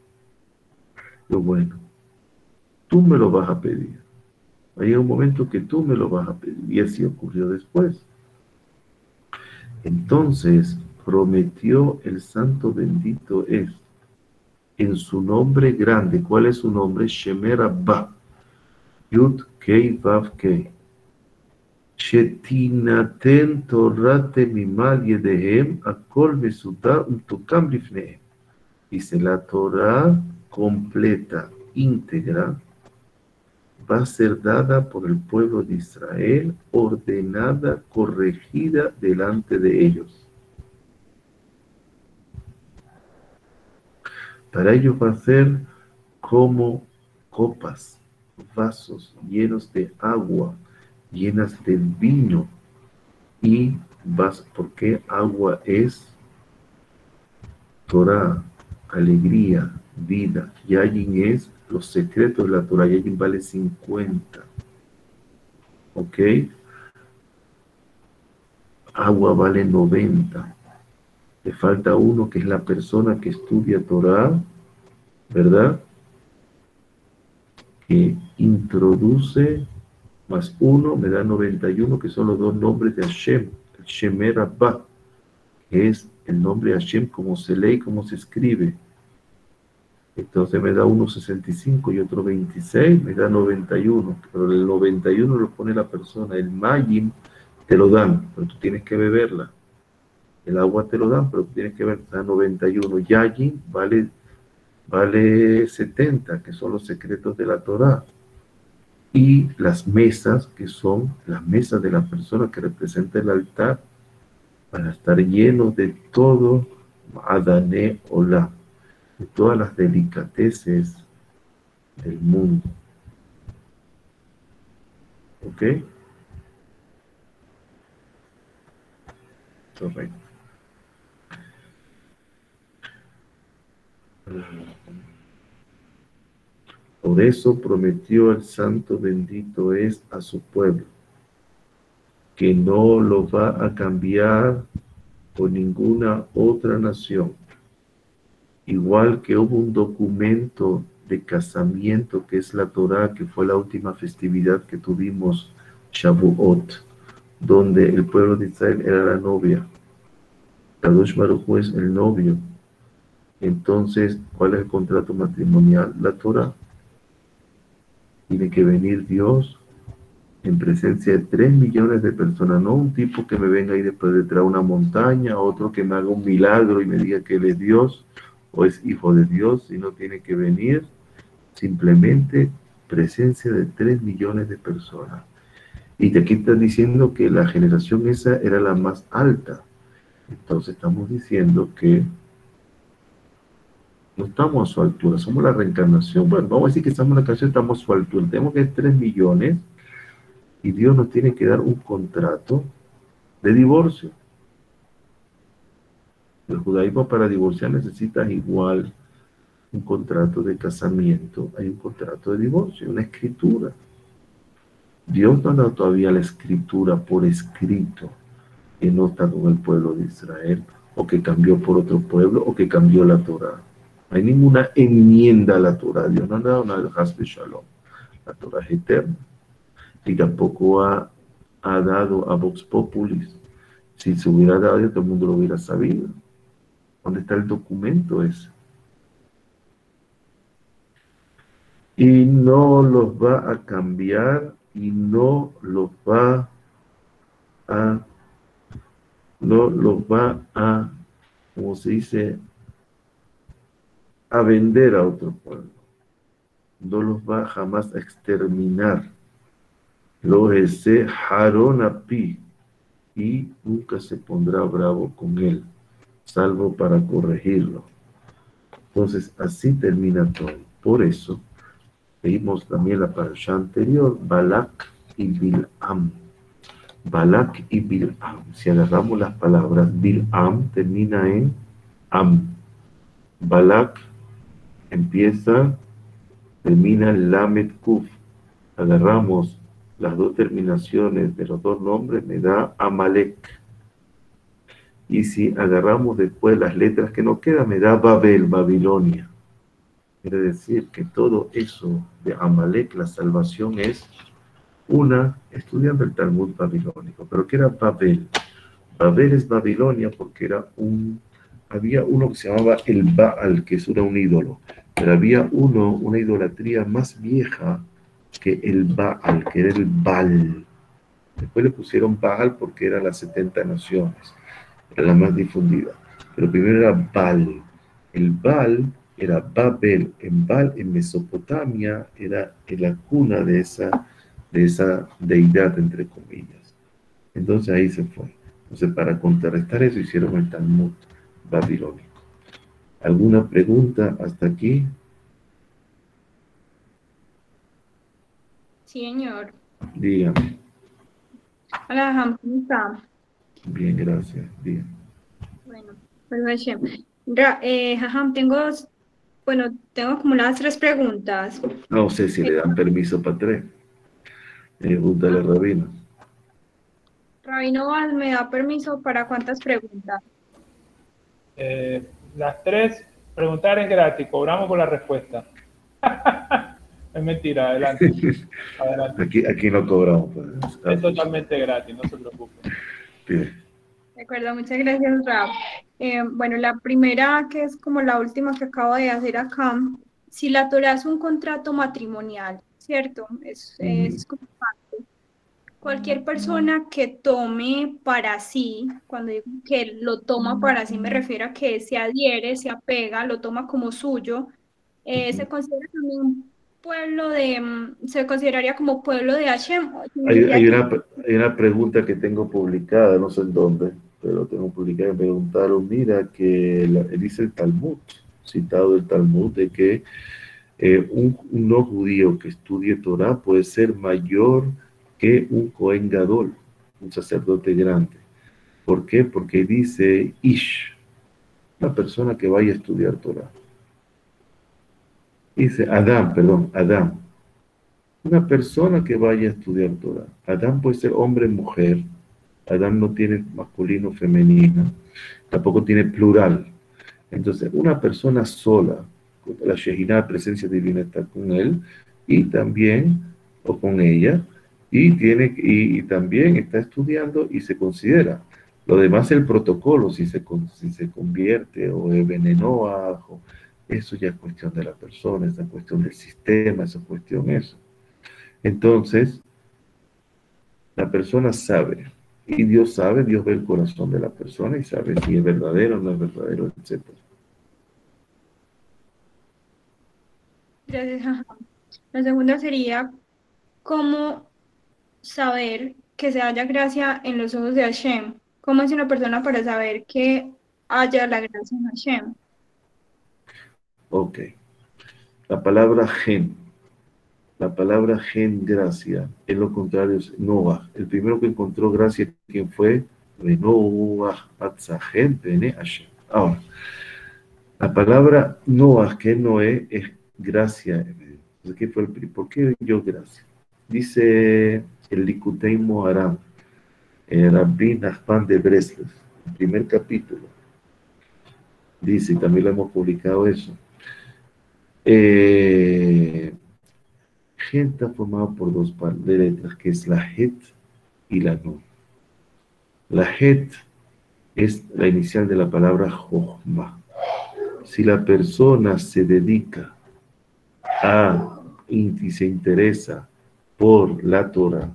y los buenos. Tú me lo vas a pedir. Hay un momento que tú me lo vas a pedir. Y así ocurrió después. Entonces prometió el santo bendito es en su nombre grande. ¿Cuál es su nombre? Shemer Abba. Yud Kei Vav Kei. Shetinaten Torate Mimal Yedehem Akol Mesuda Utukam Lifnehem. Dice la Torah completa, íntegra, va a ser dada por el pueblo de Israel, ordenada, corregida delante de ellos. Para ellos va a ser como copas, vasos llenos de agua, llenas de vino. Y porque agua es Torah, alegría, vida. Yayin es los secretos de la Torah. Yayin vale 50. ¿ok? Agua vale 90. Le falta uno que es la persona que estudia Torah, ¿verdad? Que introduce más uno me da 91, que son los dos nombres de Hashem, el Shemer Abba, que es el nombre de Hashem, como se lee, como se escribe. Entonces me da uno 65 y otro 26, me da 91, pero el 91 lo pone la persona, el Mayim te lo dan, pero tú tienes que beberla. El agua te lo dan, pero tú tienes que beber, da 91. Yagin vale 70, que son los secretos de la Torah. Y las mesas, que son las mesas de la persona que representa el altar, para estar llenos de todo Adane Ola, de todas las delicateces del mundo. ¿Ok? Correcto. Por eso prometió el santo bendito es a su pueblo, que no lo va a cambiar por ninguna otra nación. Igual que hubo un documento de casamiento que es la Torá, que fue la última festividad que tuvimos, Shavuot, donde el pueblo de Israel era la novia, Kadosh Baruj Hu es el novio. Entonces, ¿cuál es el contrato matrimonial? La Torá. Tiene que venir Dios en presencia de 3 millones de personas, no un tipo que me venga ahí después de traer una montaña, otro que me haga un milagro y me diga que él es Dios o es hijo de Dios, sino tiene que venir simplemente presencia de 3 millones de personas. Y aquí están diciendo que la generación esa era la más alta. Entonces estamos diciendo que no estamos a su altura, somos la reencarnación. Bueno, vamos a decir que estamos en la canción, estamos a su altura. Tenemos que 3 millones y Dios nos tiene que dar un contrato de divorcio. El judaísmo para divorciar necesitas igual un contrato de casamiento, hay un contrato de divorcio, una escritura. Dios no ha dado todavía la escritura por escrito, que no está con el pueblo de Israel, o que cambió por otro pueblo, o que cambió la Torah. No hay ninguna enmienda a la Torah. Dios no ha dado nada de Hasbe Shalom. La Torah es eterna. Y tampoco ha dado a Vox Populis. Si se hubiera dado, todo el mundo lo hubiera sabido. ¿Dónde está el documento ese? Y no los va a cambiar y no los va a, como se dice, a vender a otro pueblo. No los va jamás a exterminar. Lo ese Harón api y nunca se pondrá bravo con él, salvo para corregirlo. Entonces, así termina todo. Por eso, leímos también la parasha anterior, Balak y Bil'am. Balak y Bil'am. Si agarramos las palabras, Bil'am termina en Am. Balak termina en Lamed Kuf. Agarramos las dos terminaciones de los dos nombres, me da Amalek. Y si agarramos después las letras que nos quedan, me da Babel, Babilonia. Quiere decir que todo eso de Amalek, la salvación es una, estudiando el Talmud babilónico. Pero ¿qué era Babel? Babel es Babilonia porque había uno que se llamaba el Baal, que era un ídolo. Pero había una idolatría más vieja que el Baal, que era el Baal. Después le pusieron Baal porque eran las 70 naciones, era la más difundida. Pero primero era Baal. El Baal era Babel. En Baal, en Mesopotamia, era la cuna de esa deidad, entre comillas. Entonces ahí se fue. Entonces, para contrarrestar eso, hicieron el Talmud babilónico. ¿Alguna pregunta hasta aquí? Sí, señor. Dígame. Hola, Ham, ¿cómo está? Bien, gracias. Bien. Bueno, pues Hashem. Jajam, tengo como unas 3 preguntas. No sé si le dan permiso para 3. Pregúntale, Rabino. Rabino, ¿me da permiso para cuántas preguntas? Las 3, preguntar es gratis, cobramos por la respuesta. Es mentira, adelante. Adelante. Aquí no cobramos. Pues. Es totalmente gratis, no se preocupe. Bien. De acuerdo, muchas gracias, Rab. Bueno, la primera, que es como la última que acabo de hacer acá, si la Torah es un contrato matrimonial, ¿cierto? Es como parte. Cualquier persona que tome para sí, cuando digo que lo toma para sí, me refiero a que se adhiere, se apega, lo toma como suyo, se considera también pueblo se consideraría como pueblo de Hashem. Hay una pregunta que tengo publicada, no sé en dónde, pero tengo publicada, me preguntaron, mira, dice el Talmud, citado el Talmud, de que un no judío que estudie Torah puede ser mayor que un Cohen Gadol, un sacerdote grande. ¿Por qué? Porque dice Ish, una persona que vaya a estudiar Torah. Dice Adam. Una persona que vaya a estudiar Torah. Adam puede ser hombre o mujer. Adam no tiene masculino o femenino. Tampoco tiene plural. Entonces, una persona sola, la Shejinah, la presencia divina, está con él y también, o con ella, y también está estudiando y se considera. Lo demás es el protocolo, si se convierte o envenenó a ajo, eso ya es cuestión de la persona, esa es cuestión del sistema, esa es cuestión eso. Entonces, la persona sabe, y Dios sabe, Dios ve el corazón de la persona y sabe si es verdadero o no es verdadero, etc. Gracias. Ajá. La segunda sería, ¿cómo saber que se haya gracia en los ojos de Hashem? ¿Cómo es una persona para saber que haya la gracia en Hashem? Ok. La palabra gen, gracia, es lo contrario, es Noah. El primero que encontró gracia, ¿quién fue? Noah, Atzahen, Bene Hashem. Ahora, la palabra Noah, que Noé, es gracia. Entonces, ¿por qué yo gracia? Dice el Likutei Moharan, Rabbi Nachman de Breslev, el primer capítulo. Dice, y también lo hemos publicado eso. Gen está formado por dos letras, que es la Het y la Nun. La Het es la inicial de la palabra Jochma. Si la persona se dedica y se interesa por la Torah,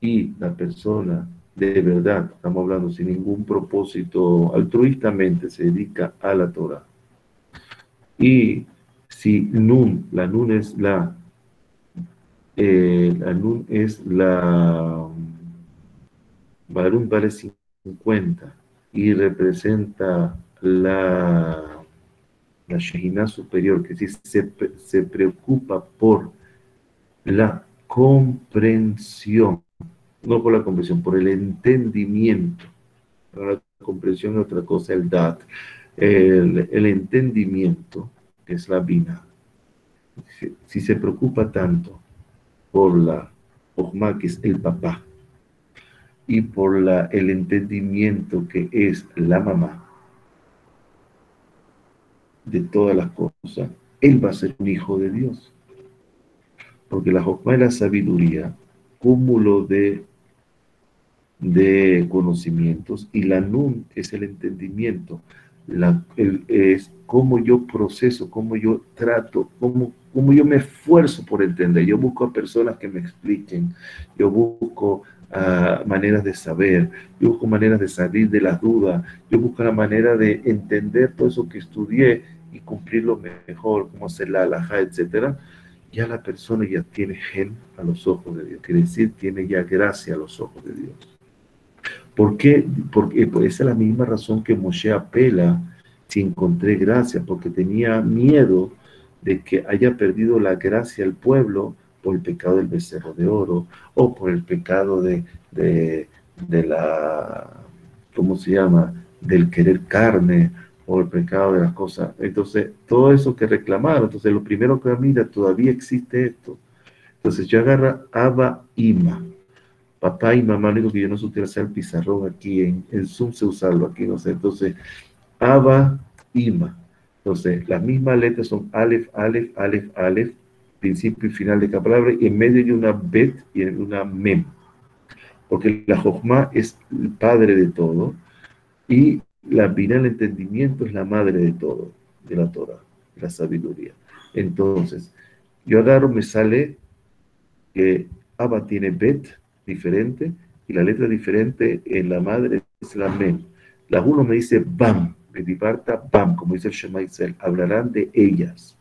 y la persona de verdad, estamos hablando sin ningún propósito, altruistamente se dedica a la Torah, y si la Nun es la Barún vale 50 y representa la Shejinah superior, que sí se preocupa por la comprensión, no por la comprensión, por el entendimiento. La comprensión es otra cosa, el dat, el entendimiento, que es la Bina. Si se preocupa tanto por la Ojma, que es el papá, y por el entendimiento que es la mamá de todas las cosas, él va a ser un hijo de Dios. Porque la Jokma es la sabiduría, cúmulo de conocimientos, y la Nun es el entendimiento, es cómo yo proceso, cómo yo trato, cómo yo me esfuerzo por entender. Yo busco a personas que me expliquen, yo busco maneras de saber, yo busco maneras de salir de las dudas, yo busco la manera de entender todo eso que estudié y cumplirlo mejor, cómo hacer la halajá, etcétera. Ya la persona ya tiene gen a los ojos de Dios, quiere decir, tiene ya gracia a los ojos de Dios. ¿Por qué? Porque pues, esa es la misma razón que Moshe apela si encontré gracia, porque tenía miedo de que haya perdido la gracia al pueblo por el pecado del becerro de oro, o por el pecado de la, ¿cómo se llama?, del querer carne, o el pecado de las cosas. Entonces, todo eso que reclamaron, entonces lo primero que mira, todavía existe esto. Entonces yo agarro Abba, Ima. Papá y mamá, lo único que yo no sé utilizar el pizarrón aquí, en Zoom se usarlo, aquí no sé. Entonces, Abba, Ima. Entonces, las mismas letras son Aleph, Aleph, Aleph, Aleph, principio y final de cada palabra, y en medio hay una Bet y una Mem. Porque la Jochma es el padre de todo, y la Binah, el entendimiento, es la madre de todo, de la Torah, de la sabiduría. Entonces, yo agarro, me sale que Abba tiene Bet diferente y la letra diferente en la madre es la Mem. La uno me dice Bam, Bedibarta Bam, como dice el Shema Israel, hablarán de ellas.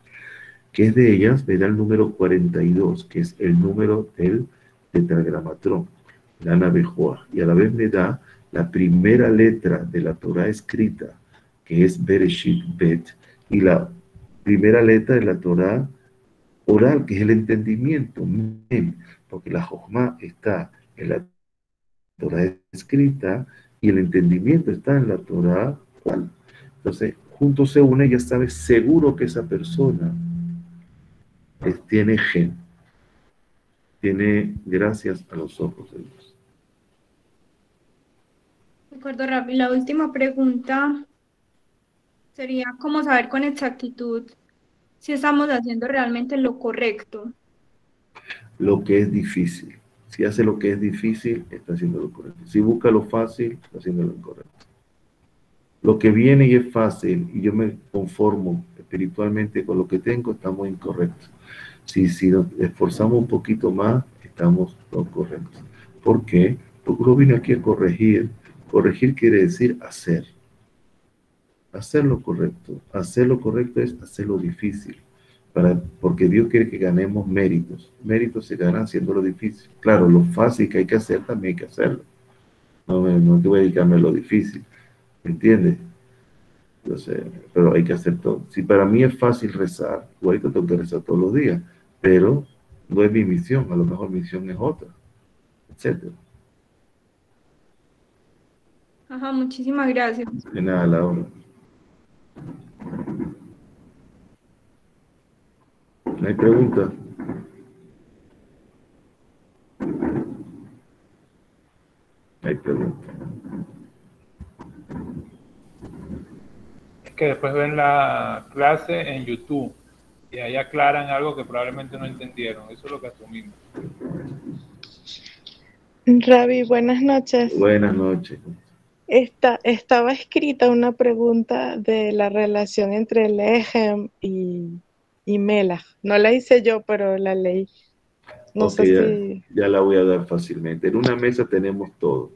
¿Qué es de ellas? Me da el número 42, que es el número del tetragramatrón, la Navejoa. Y a la vez me da la primera letra de la Torah escrita, que es Bereshit Bet, y la primera letra de la Torah oral, que es el entendimiento, Mem, porque la Jochma está en la Torah escrita y el entendimiento está en la Torah oral. Entonces, juntos se une, ya sabes seguro que esa persona tiene gen, tiene gracias a los ojos de Dios. De acuerdo, Rabbi. La última pregunta sería cómo saber con exactitud si estamos haciendo realmente lo correcto. Lo que es difícil. Si hace lo que es difícil, está haciendo lo correcto. Si busca lo fácil, está haciendo lo incorrecto. Lo que viene y es fácil y yo me conformo espiritualmente con lo que tengo, estamos incorrectos. Si nos esforzamos un poquito más, estamos lo correctos. ¿Por qué? Porque uno viene aquí a corregir. Corregir quiere decir hacer. Hacer lo correcto. Hacer lo correcto es hacer lo difícil. Porque Dios quiere que ganemos méritos. Méritos se ganan haciendo lo difícil. Claro, lo fácil que hay que hacer, también hay que hacerlo. No te voy a dedicarme a lo difícil. ¿Me entiendes? Entonces, pero hay que hacer todo. Si para mí es fácil rezar, igualito tengo que rezar todos los días, pero no es mi misión, a lo mejor mi misión es otra, etc. Ajá, muchísimas gracias. De nada, la hora. ¿No hay pregunta? Hay pregunta. Es que después ven la clase en YouTube y ahí aclaran algo que probablemente no entendieron. Eso es lo que asumimos. Ravi, buenas noches. Buenas noches. Estaba escrita una pregunta de la relación entre Lehem y Melach. No la hice yo, pero la leí. No Okay, sé ya la voy a dar fácilmente. En una mesa tenemos todo.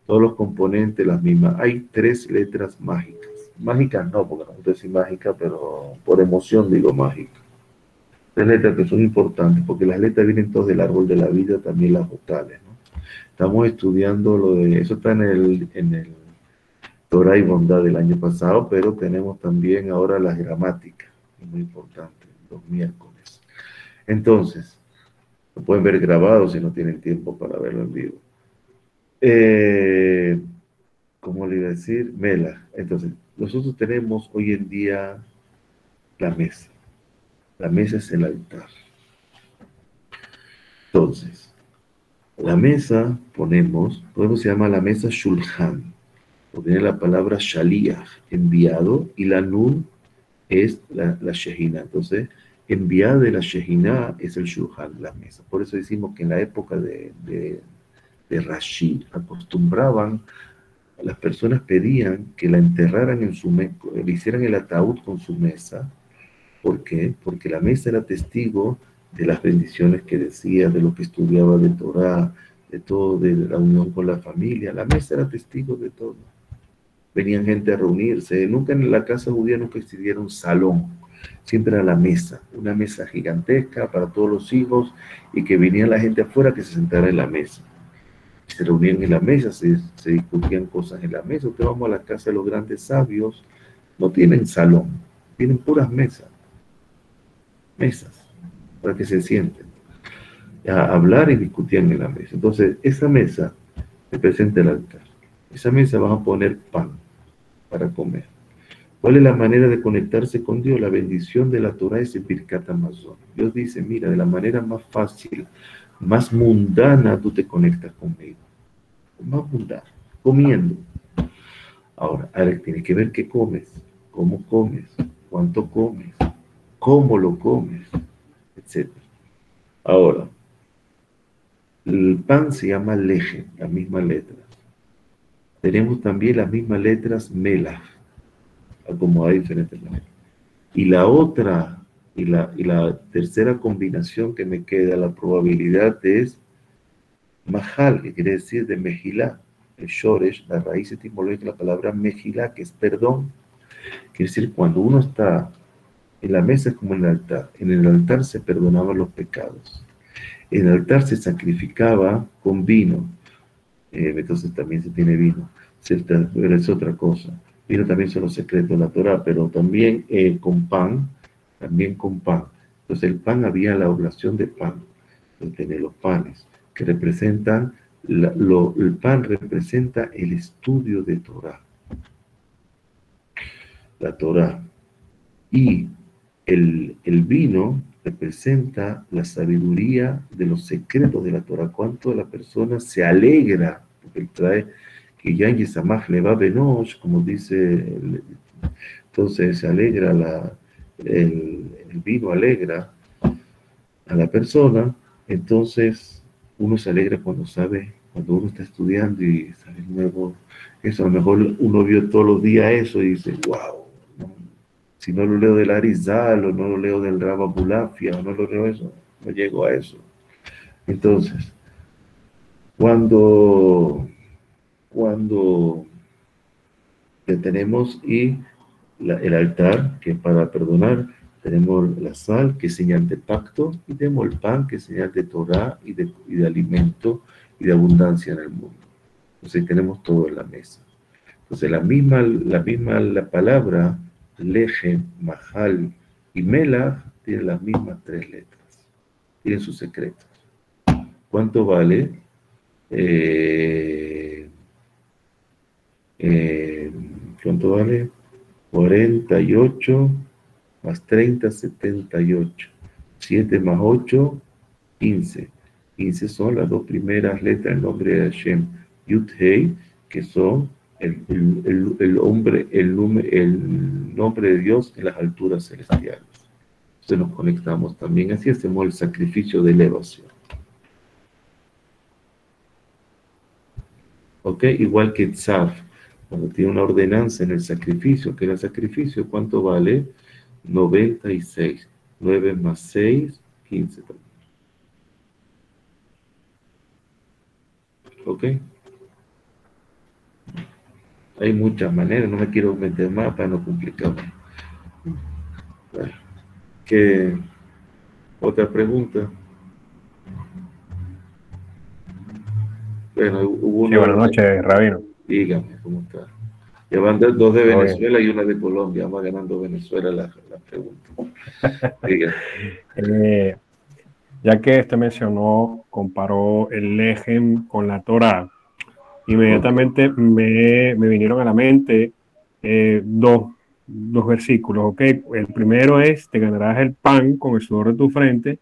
Todos los componentes, las mismas. Hay 3 letras mágicas. Mágicas no, porque no sé si mágica, pero por emoción digo mágica. 3 letras que son importantes, porque las letras vienen todas del árbol de la vida, también las vocales, ¿no? Estamos estudiando lo de, eso está en el Torah y Bondad del año pasado, pero tenemos también ahora las gramáticas, muy importante, los miércoles. Entonces, lo pueden ver grabado si no tienen tiempo para verlo en vivo. ¿Cómo le iba a decir? Melach. Entonces, nosotros tenemos hoy en día la mesa. La mesa es el altar. Entonces, la mesa ponemos, por eso se llama la mesa Shulchan, porque tiene la palabra Shaliach, enviado, y la Nun es la Shejina. Entonces, enviada de la Shejina es el Shulchan, la mesa. Por eso decimos que en la época de Rashi acostumbraban, las personas pedían que la enterraran en su mesa, le hicieran el ataúd con su mesa. ¿Por qué? Porque la mesa era testigo de las bendiciones que decía, de lo que estudiaba de Torah, de todo, de la unión con la familia. La mesa era testigo de todo. Venían gente a reunirse. Nunca en la casa judía nunca existiera un salón. Siempre era la mesa, una mesa gigantesca para todos los hijos y que venía la gente afuera que se sentara en la mesa. Se reunían en la mesa, se discutían cosas en la mesa. Usted vamos a la casa de los grandes sabios, no tienen salón, tienen puras mesas para que se sienten a hablar y discutían en la mesa. Entonces, esa mesa representa el altar. Esa mesa vas a poner pan para comer. ¿Cuál es la manera de conectarse con Dios? La bendición de la Torah es el Birkat Hamazon. Dios dice, mira, de la manera más fácil, más mundana, tú te conectas conmigo. Más mundana, comiendo. Ahora tiene que ver qué comes, cómo comes, cuánto comes, cómo lo comes, etc. Ahora, el pan se llama leje, la misma letra. Tenemos también las mismas letras melach, acomodadas de diferentes maneras. Y la otra, y la tercera combinación que me queda, la probabilidad es mahal, que quiere decir de mejilá. El shoresh, la raíz etimológica de la palabra mejilá, que es perdón. Quiere decir, cuando uno está en la mesa es como en el altar. En el altar se perdonaban los pecados. En el altar se sacrificaba con vino. Entonces también se tiene vino. Pero es otra cosa. Vino también son los secretos de la Torah, pero también con pan. También con pan. Entonces el pan, había la oblación de pan. Tener los panes, que representan, el pan representa el estudio de Torah. La Torah. Y el vino representa la sabiduría de los secretos de la Torah. Cuánto la persona se alegra, porque él trae que ya en Yesamach le va Benosh, como dice, entonces se alegra, el vino alegra a la persona. Entonces uno se alegra cuando uno está estudiando y sabe nuevo. Eso, a lo mejor uno vio todos los días eso y dice, wow. Si no lo leo del Arizal, o no lo leo del Rabba Bulafia, o no lo leo eso, no llego a eso. Entonces, cuando tenemos el altar, que es para perdonar, tenemos la sal, que es señal de pacto, y tenemos el pan, que es señal de Torah y de alimento y de abundancia en el mundo. Entonces tenemos todo en la mesa. Entonces la palabra leje, mahal y melach tienen las mismas tres letras. Tienen sus secretos. ¿Cuánto vale? ¿Cuánto vale? 48 más 30, 78. 7 más 8, 15. 15 son las dos primeras letras del nombre de Hashem, Yud Hei, que son el nombre de Dios en las alturas celestiales. Entonces nos conectamos también, así hacemos el sacrificio de elevación. ¿Ok? Igual que Tzaf, cuando tiene una ordenanza en el sacrificio, que el sacrificio, ¿cuánto vale? 96. 9 más 6, 15 también. ¿Ok? Hay muchas maneras, no me quiero meter más para no complicarme. Bueno, ¿qué otra pregunta? Bueno, hubo una... Sí, buenas noches, Rabino. Dígame, ¿cómo está? Ya van dos de Venezuela y una de Colombia. Vamos ganando Venezuela la pregunta. Dígame. Ya que usted mencionó, comparó el Lejem con la Torah, inmediatamente me vinieron a la mente dos versículos. ¿Okay? El primero es, te ganarás el pan con el sudor de tu frente,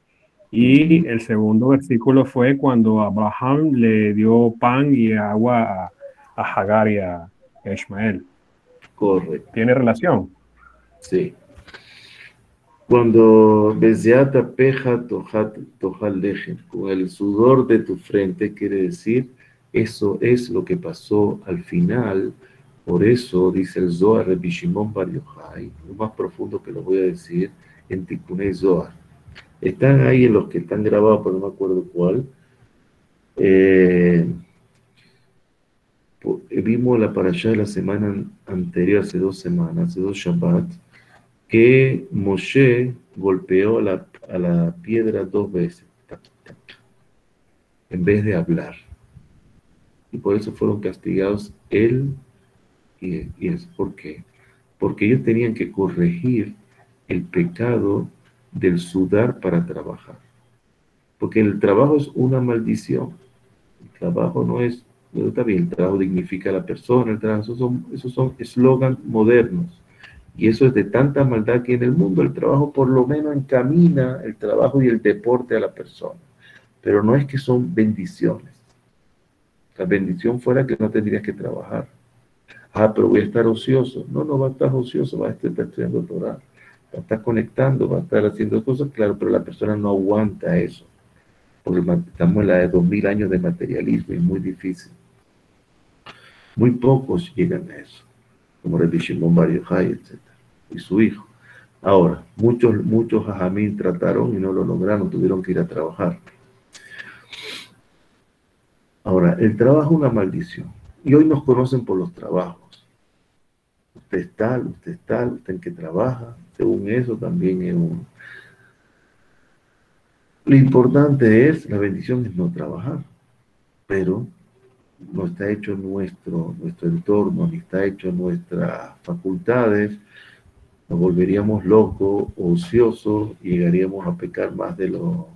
y el segundo versículo fue cuando Abraham le dio pan y agua a Hagar y a Ismael. Correcto. ¿Tiene relación? Sí. Cuando Bezeata peja tojal lejem, con el sudor de tu frente, quiere decir, eso es lo que pasó al final. Por eso dice el Zohar de Bishimon Bar Yochai, lo más profundo que lo voy a decir, en Tikunei Zohar. Están ahí en los que están grabados, pero no me acuerdo cuál. Vimos la parashá de la semana anterior, hace 2 semanas, hace 2 Shabbat, que Moshe golpeó a la piedra 2 veces, en vez de hablar. Y por eso fueron castigados él y es. ¿Por qué? Porque ellos tenían que corregir el pecado del sudar para trabajar. Porque el trabajo es una maldición. El trabajo no está bien, el trabajo dignifica a la persona, esos son eslogans modernos. Y eso es de tanta maldad que en el mundo el trabajo por lo menos encamina el trabajo y el deporte a la persona. Pero no es que son bendiciones. La bendición fuera que no tendrías que trabajar. Ah, pero voy a estar ocioso. No, no va a estar ocioso, va a estar estudiando Torah. Va a estar conectando, va a estar haciendo cosas, claro, pero la persona no aguanta eso. Porque estamos en la de 2000 años de materialismo y es muy difícil. Muy pocos llegan a eso, como Rabbi Shimon Bar Yochai, etc. Y su hijo. Ahora, muchos hajamim trataron y no lo lograron, tuvieron que ir a trabajar. Ahora, el trabajo es una maldición. Y hoy nos conocen por los trabajos. Usted es tal, usted en que trabaja. Según eso también es un... Lo importante es, la bendición es no trabajar. Pero no está hecho nuestro entorno, ni está hecho nuestras facultades, nos volveríamos locos, ociosos, y llegaríamos a pecar más de lo...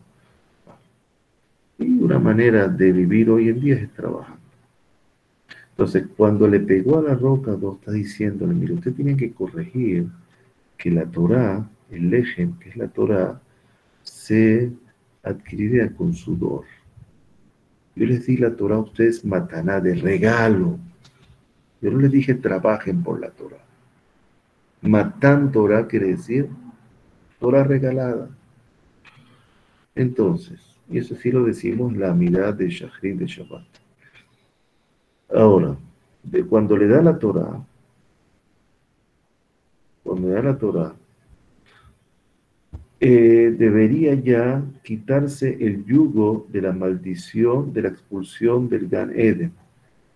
Y una manera de vivir hoy en día es trabajando. Entonces, cuando le pegó a la roca, Dios está diciéndole, mire, usted tiene que corregir que la Torah, el Lejem, que es la Torah, se adquiriría con sudor. Yo les di la Torah a ustedes mataná, de regalo. Yo no les dije trabajen por la Torah. Matán Torah quiere decir Torah regalada. Entonces, y eso sí lo decimos la mirada de Shachrit de Shabbat. Ahora, cuando le da la Torah, debería ya quitarse el yugo de la maldición de la expulsión del Gan Eden,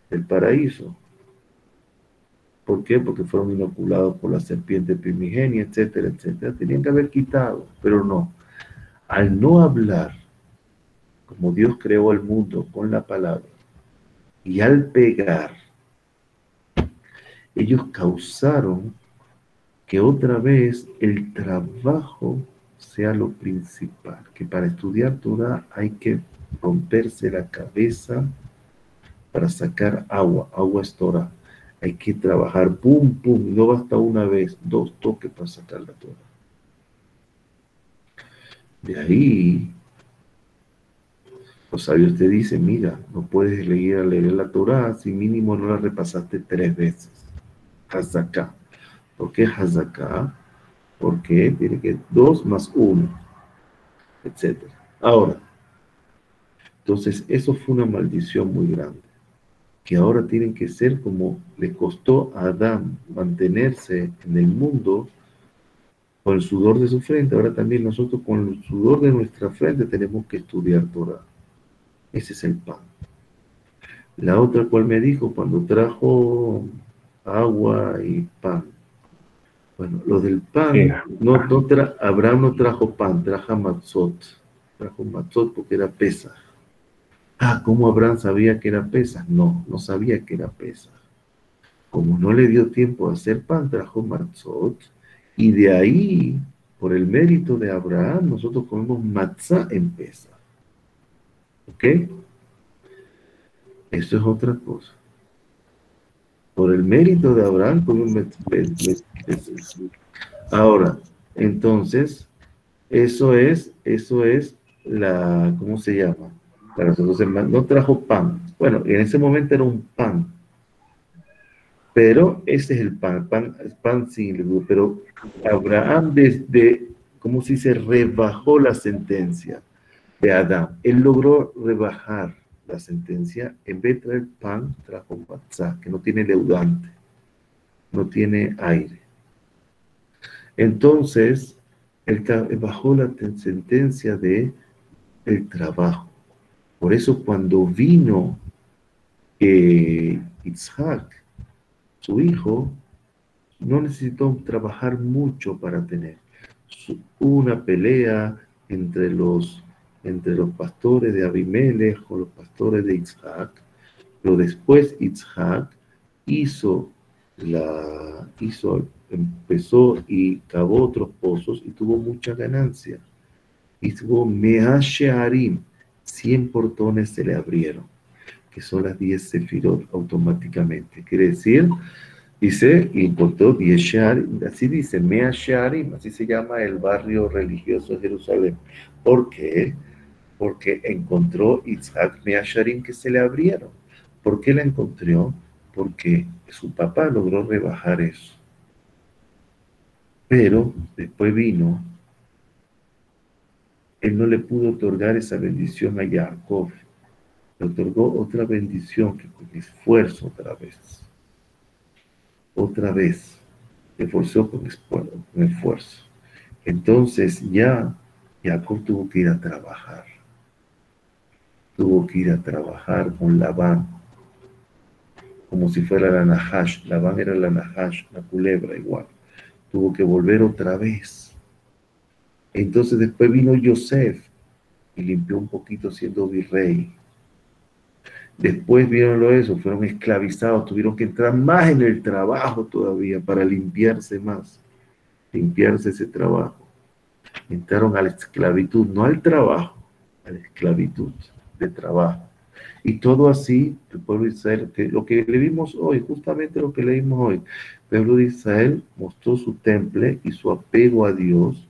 del paraíso. ¿Por qué? Porque fueron inoculados por la serpiente primigenia, etcétera, etcétera. Tenían que haber quitado, pero no. Al no hablar, como Dios creó el mundo con la palabra, y al pegar, ellos causaron que otra vez el trabajo sea lo principal, que para estudiar Torah hay que romperse la cabeza para sacar agua es Torah. Hay que trabajar, pum, pum, no basta una vez, 2 toques para sacar la Torah. De ahí, los sabios te dicen, mira, no puedes leer la Torah si mínimo no la repasaste 3 veces. Hazaká. ¿Por qué Hazaká? Porque tiene que 2 más 1, etc. Ahora, entonces eso fue una maldición muy grande, que ahora tienen que ser como le costó a Adán mantenerse en el mundo con el sudor de su frente, ahora también nosotros con el sudor de nuestra frente tenemos que estudiar Torah. Ese es el pan. La otra cual me dijo cuando trajo agua y pan. Bueno, lo del pan, sí. Abraham no trajo pan, trajo matzot. Trajo matzot porque era Pesaj. Ah, ¿cómo Abraham sabía que era Pesaj? No, no sabía que era Pesaj. Como no le dio tiempo a hacer pan, trajo matzot. Y de ahí, por el mérito de Abraham, nosotros comemos matzá en Pesaj. ¿Ok? Eso es otra cosa. Por el mérito de Abraham, comemos ahora, entonces, eso es la, ¿cómo se llama? Para nosotros no trajo pan. Bueno, en ese momento era un pan. Pero ese es el pan sin levadura. Pero Abraham ¿cómo se dice? Rebajó la sentencia de Adán. Él logró rebajar la sentencia. En vez de traer pan, trajo matzá, que no tiene leudante, no tiene aire. Entonces, él bajó la sentencia de el trabajo. Por eso cuando vino Isaac, su hijo, no necesitó trabajar mucho para tener. Hubo una pelea entre los pastores de Abimelech con los pastores de Isaac, pero después Isaac empezó y cavó otros pozos y tuvo mucha ganancia. Y tuvo Mea Shearim, 100 portones se le abrieron, que son las 10 sefirot automáticamente. Quiere decir, Dice, y encontró 10 Shearim, así dice, Mea Shearim, así se llama el barrio religioso de Jerusalén. ¿Por qué? Porque encontró Isaac Mea Shearim que se le abrieron. ¿Por qué la encontró? Porque su papá logró rebajar eso. Pero después vino, él no le pudo otorgar esa bendición a Jacob. Le otorgó otra bendición que con esfuerzo otra vez, se esforzó con esfuerzo. Entonces ya Jacob tuvo que ir a trabajar. Tuvo que ir a trabajar con Labán, como si fuera la Nahash. Labán era la Nahash, la culebra igual. Tuvo que volver otra vez. Entonces después vino Yosef y limpió un poquito siendo virrey. Después vieron eso, fueron esclavizados, tuvieron que entrar más en el trabajo todavía para limpiarse más, limpiarse ese trabajo. Entraron a la esclavitud, no al trabajo, a la esclavitud de trabajo. Y todo así, el pueblo de Israel, lo que leímos hoy, justamente lo que leímos hoy, el pueblo de Israel mostró su temple y su apego a Dios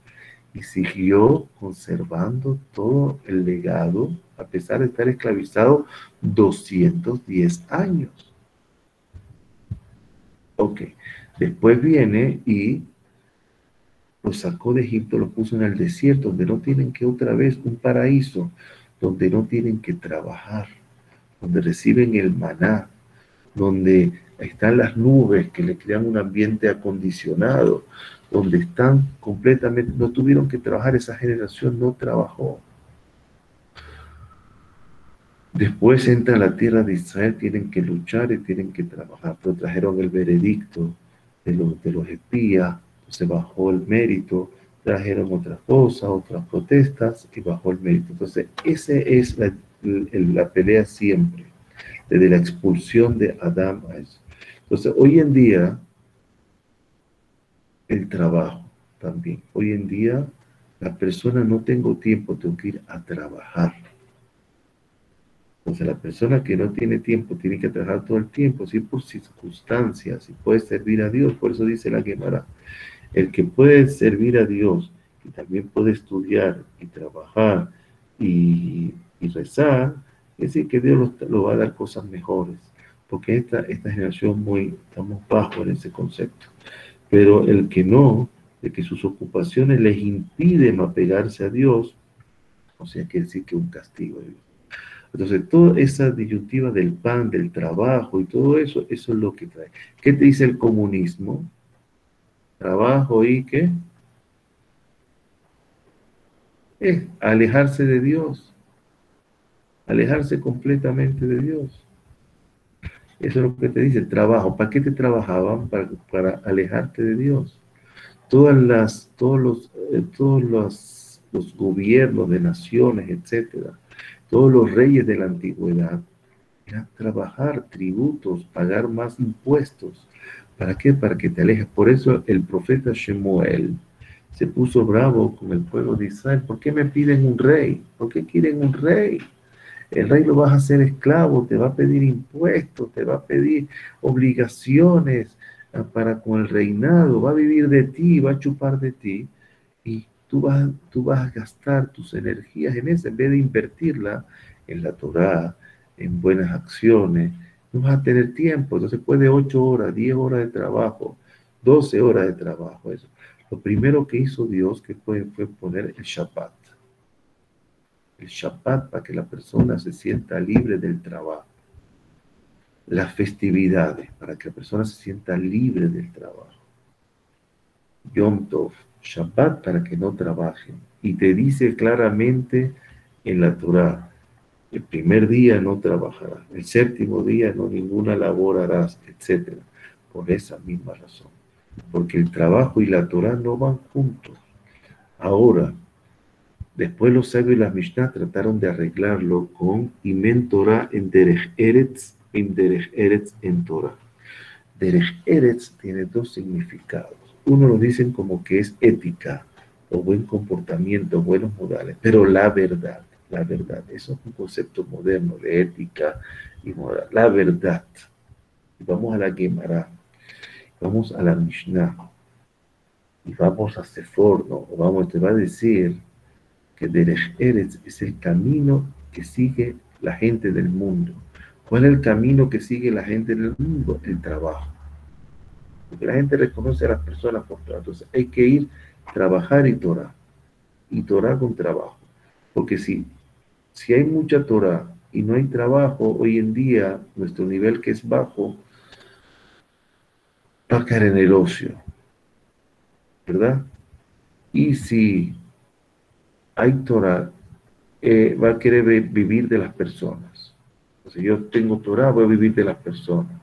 y siguió conservando todo el legado, a pesar de estar esclavizado 210 años. Ok, después viene y los sacó de Egipto, los puso en el desierto, donde no tienen que otra vez un paraíso, donde no tienen que trabajar, donde reciben el maná, donde están las nubes que le crean un ambiente acondicionado, donde están completamente, no tuvieron que trabajar, esa generación no trabajó. Después entra a la tierra de Israel, tienen que luchar y tienen que trabajar, pero trajeron el veredicto de los espías, se bajó el mérito, trajeron otras cosas, otras protestas y bajó el mérito. Entonces, esa es la pelea siempre, desde la expulsión de Adán a eso. Entonces, hoy en día, el trabajo también. Hoy en día, la persona no tengo tiempo, tengo que ir a trabajar. Entonces, la persona que no tiene tiempo tiene que trabajar todo el tiempo, sí, por circunstancias, y puede servir a Dios. Por eso dice la Gemara, el que puede servir a Dios y también puede estudiar y trabajar y rezar, es decir, que Dios lo va a dar cosas mejores. Porque esta generación estamos bajo en ese concepto. Pero el que no, de que sus ocupaciones les impiden apegarse a Dios, o sea, quiere decir que un castigo de Dios. Entonces, toda esa disyuntiva del pan, del trabajo y todo eso, eso es lo que trae. ¿Qué te dice el comunismo? Trabajo y ¿qué? Alejarse de Dios. Alejarse completamente de Dios. Eso es lo que te dice el trabajo. ¿Para qué te trabajaban? Para alejarte de Dios. Todos los gobiernos de naciones, etcétera, todos los reyes de la antigüedad, era trabajar, tributos, pagar más impuestos. ¿Para qué? Para que te alejes. Por eso el profeta Shemuel se puso bravo con el pueblo de Israel. ¿Por qué me piden un rey? ¿Por qué quieren un rey? El rey lo vas a hacer esclavo, te va a pedir impuestos, te va a pedir obligaciones para con el reinado, va a vivir de ti, va a chupar de ti, y tú vas a gastar tus energías en eso, en vez de invertirla en la Torá, en buenas acciones, no vas a tener tiempo. Entonces puede 8 horas, 10 horas de trabajo, 12 horas de trabajo, eso. Lo primero que hizo Dios fue poner el Shabbat. El Shabbat para que la persona se sienta libre del trabajo. Las festividades para que la persona se sienta libre del trabajo. Yom Tov, Shabbat para que no trabajen. Y te dice claramente en la Torá, el primer día no trabajarás, el séptimo día no ninguna labor harás, etc. Por esa misma razón. Porque el trabajo y la Torá no van juntos. Ahora, después los sabios y las Mishnah trataron de arreglarlo con Imen Torah en Derech Eretz en Torah. Derech Eretz tiene 2 significados. Uno lo dicen como que es ética, o buen comportamiento, buenos modales, pero la verdad, eso es un concepto moderno de ética y moral, la verdad. Y vamos a la Gemara. vamos a la Mishnah y vamos a Sefor, ¿no? O vamos, te va a decir que Derech Eretz es el camino que sigue la gente del mundo. ¿Cuál es el camino que sigue la gente del mundo? El trabajo. Porque la gente reconoce a las personas por trabajo. Entonces hay que ir, trabajar y Torah con trabajo. Porque si hay mucha Torah y no hay trabajo, hoy en día nuestro nivel que es bajo va a caer en el ocio, ¿verdad? Y si hay Torah, va a querer vivir de las personas. Si yo tengo Torah, voy a vivir de las personas.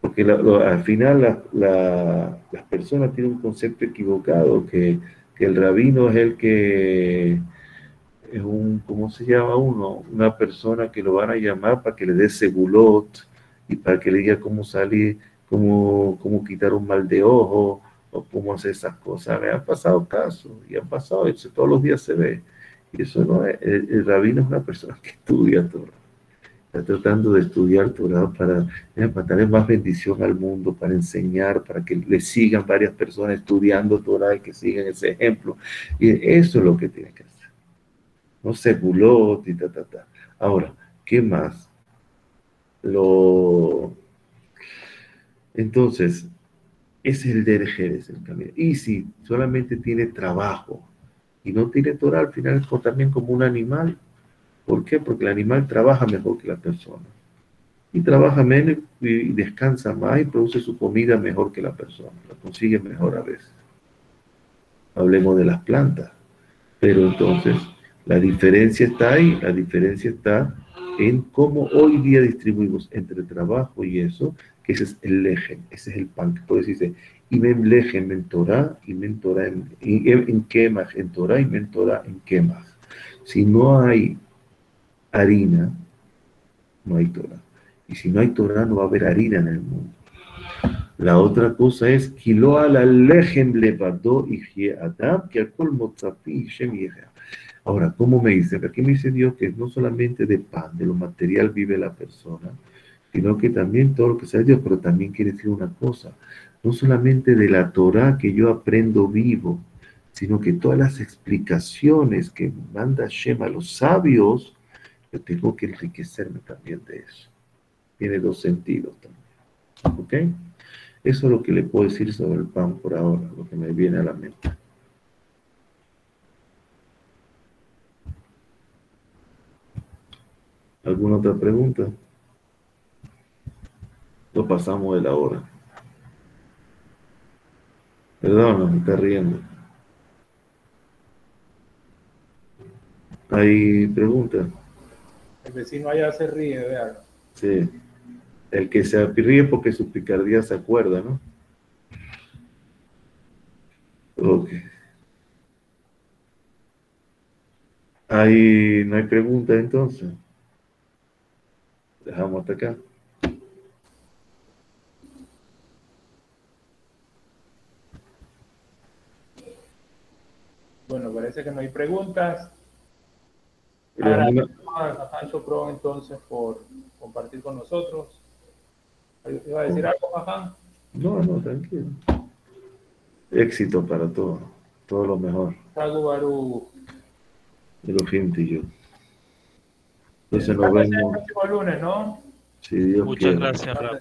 Porque al final las personas tienen un concepto equivocado, que el rabino es el que es ¿cómo se llama uno? Una persona que lo van a llamar para que le dé segulot y para que le diga cómo salir, cómo quitar un mal de ojo o cómo hacer esas cosas. Me han pasado casos y han pasado, eso todos los días se ve. Y eso no es, el rabino es una persona que estudia Torah. Está tratando de estudiar Torah para darle más bendición al mundo, para enseñar, para que le sigan varias personas estudiando Torah y que sigan ese ejemplo. Y eso es lo que tiene que hacer. No se buló, ta. Ahora, ¿qué más? Entonces, ese es el Derech Eretz, el camino. Y si solamente tiene trabajo y no tiene Torah, al final es también como un animal. ¿Por qué? Porque el animal trabaja mejor que la persona. Y trabaja menos y descansa más y produce su comida mejor que la persona. La consigue mejor a veces. Hablemos de las plantas. Pero entonces, la diferencia está ahí. La diferencia está en cómo hoy día distribuimos entre trabajo y eso, que ese es el lejem, ese es el pan. Por eso dice, y men lejem en Torah, y men Torah en quemas, en Torah y men Torah en quemas. Si no hay harina, no hay Torah. Y si no hay Torah, no va a haber harina en el mundo. La otra cosa es, Kilo ala lejem levado y adam, que alcohol motzapi shem yehea. Ahora, ¿cómo me dice? Aquí me dice Dios que no solamente de pan, de lo material vive la persona, sino que también todo lo que sea Dios, pero también quiere decir una cosa, no solamente de la Torah que yo aprendo vivo, sino que todas las explicaciones que manda Shem a los sabios, yo tengo que enriquecerme también de eso. Tiene dos sentidos también. ¿Ok? Eso es lo que le puedo decir sobre el pan por ahora, lo que me viene a la mente. ¿Alguna otra pregunta? Lo pasamos de la hora. Perdón, me está riendo. ¿Hay preguntas? El vecino allá se ríe, vean. Sí. El que se ríe porque su picardía se acuerda, ¿no? Ok. ¿No hay preguntas entonces? Dejamos hasta acá. Bueno, parece que no hay preguntas. Pero Agradecemos a Jaján Pro entonces por compartir con nosotros. ¿Iba a decir algo, Jaján? No, tranquilo. Éxito para todo. Todo lo mejor. Sagu Baru. De lo gente y yo. Entonces nos El vemos. próximo lunes, ¿no? Si Dios Muchas quiere. gracias, Rab.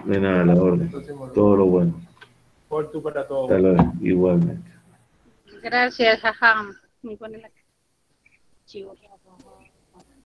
De nada, la orden. Todo lo bueno. Por tú para todos. Hasta luego. Igualmente. Gracias, Jajam. Me pone la chivo.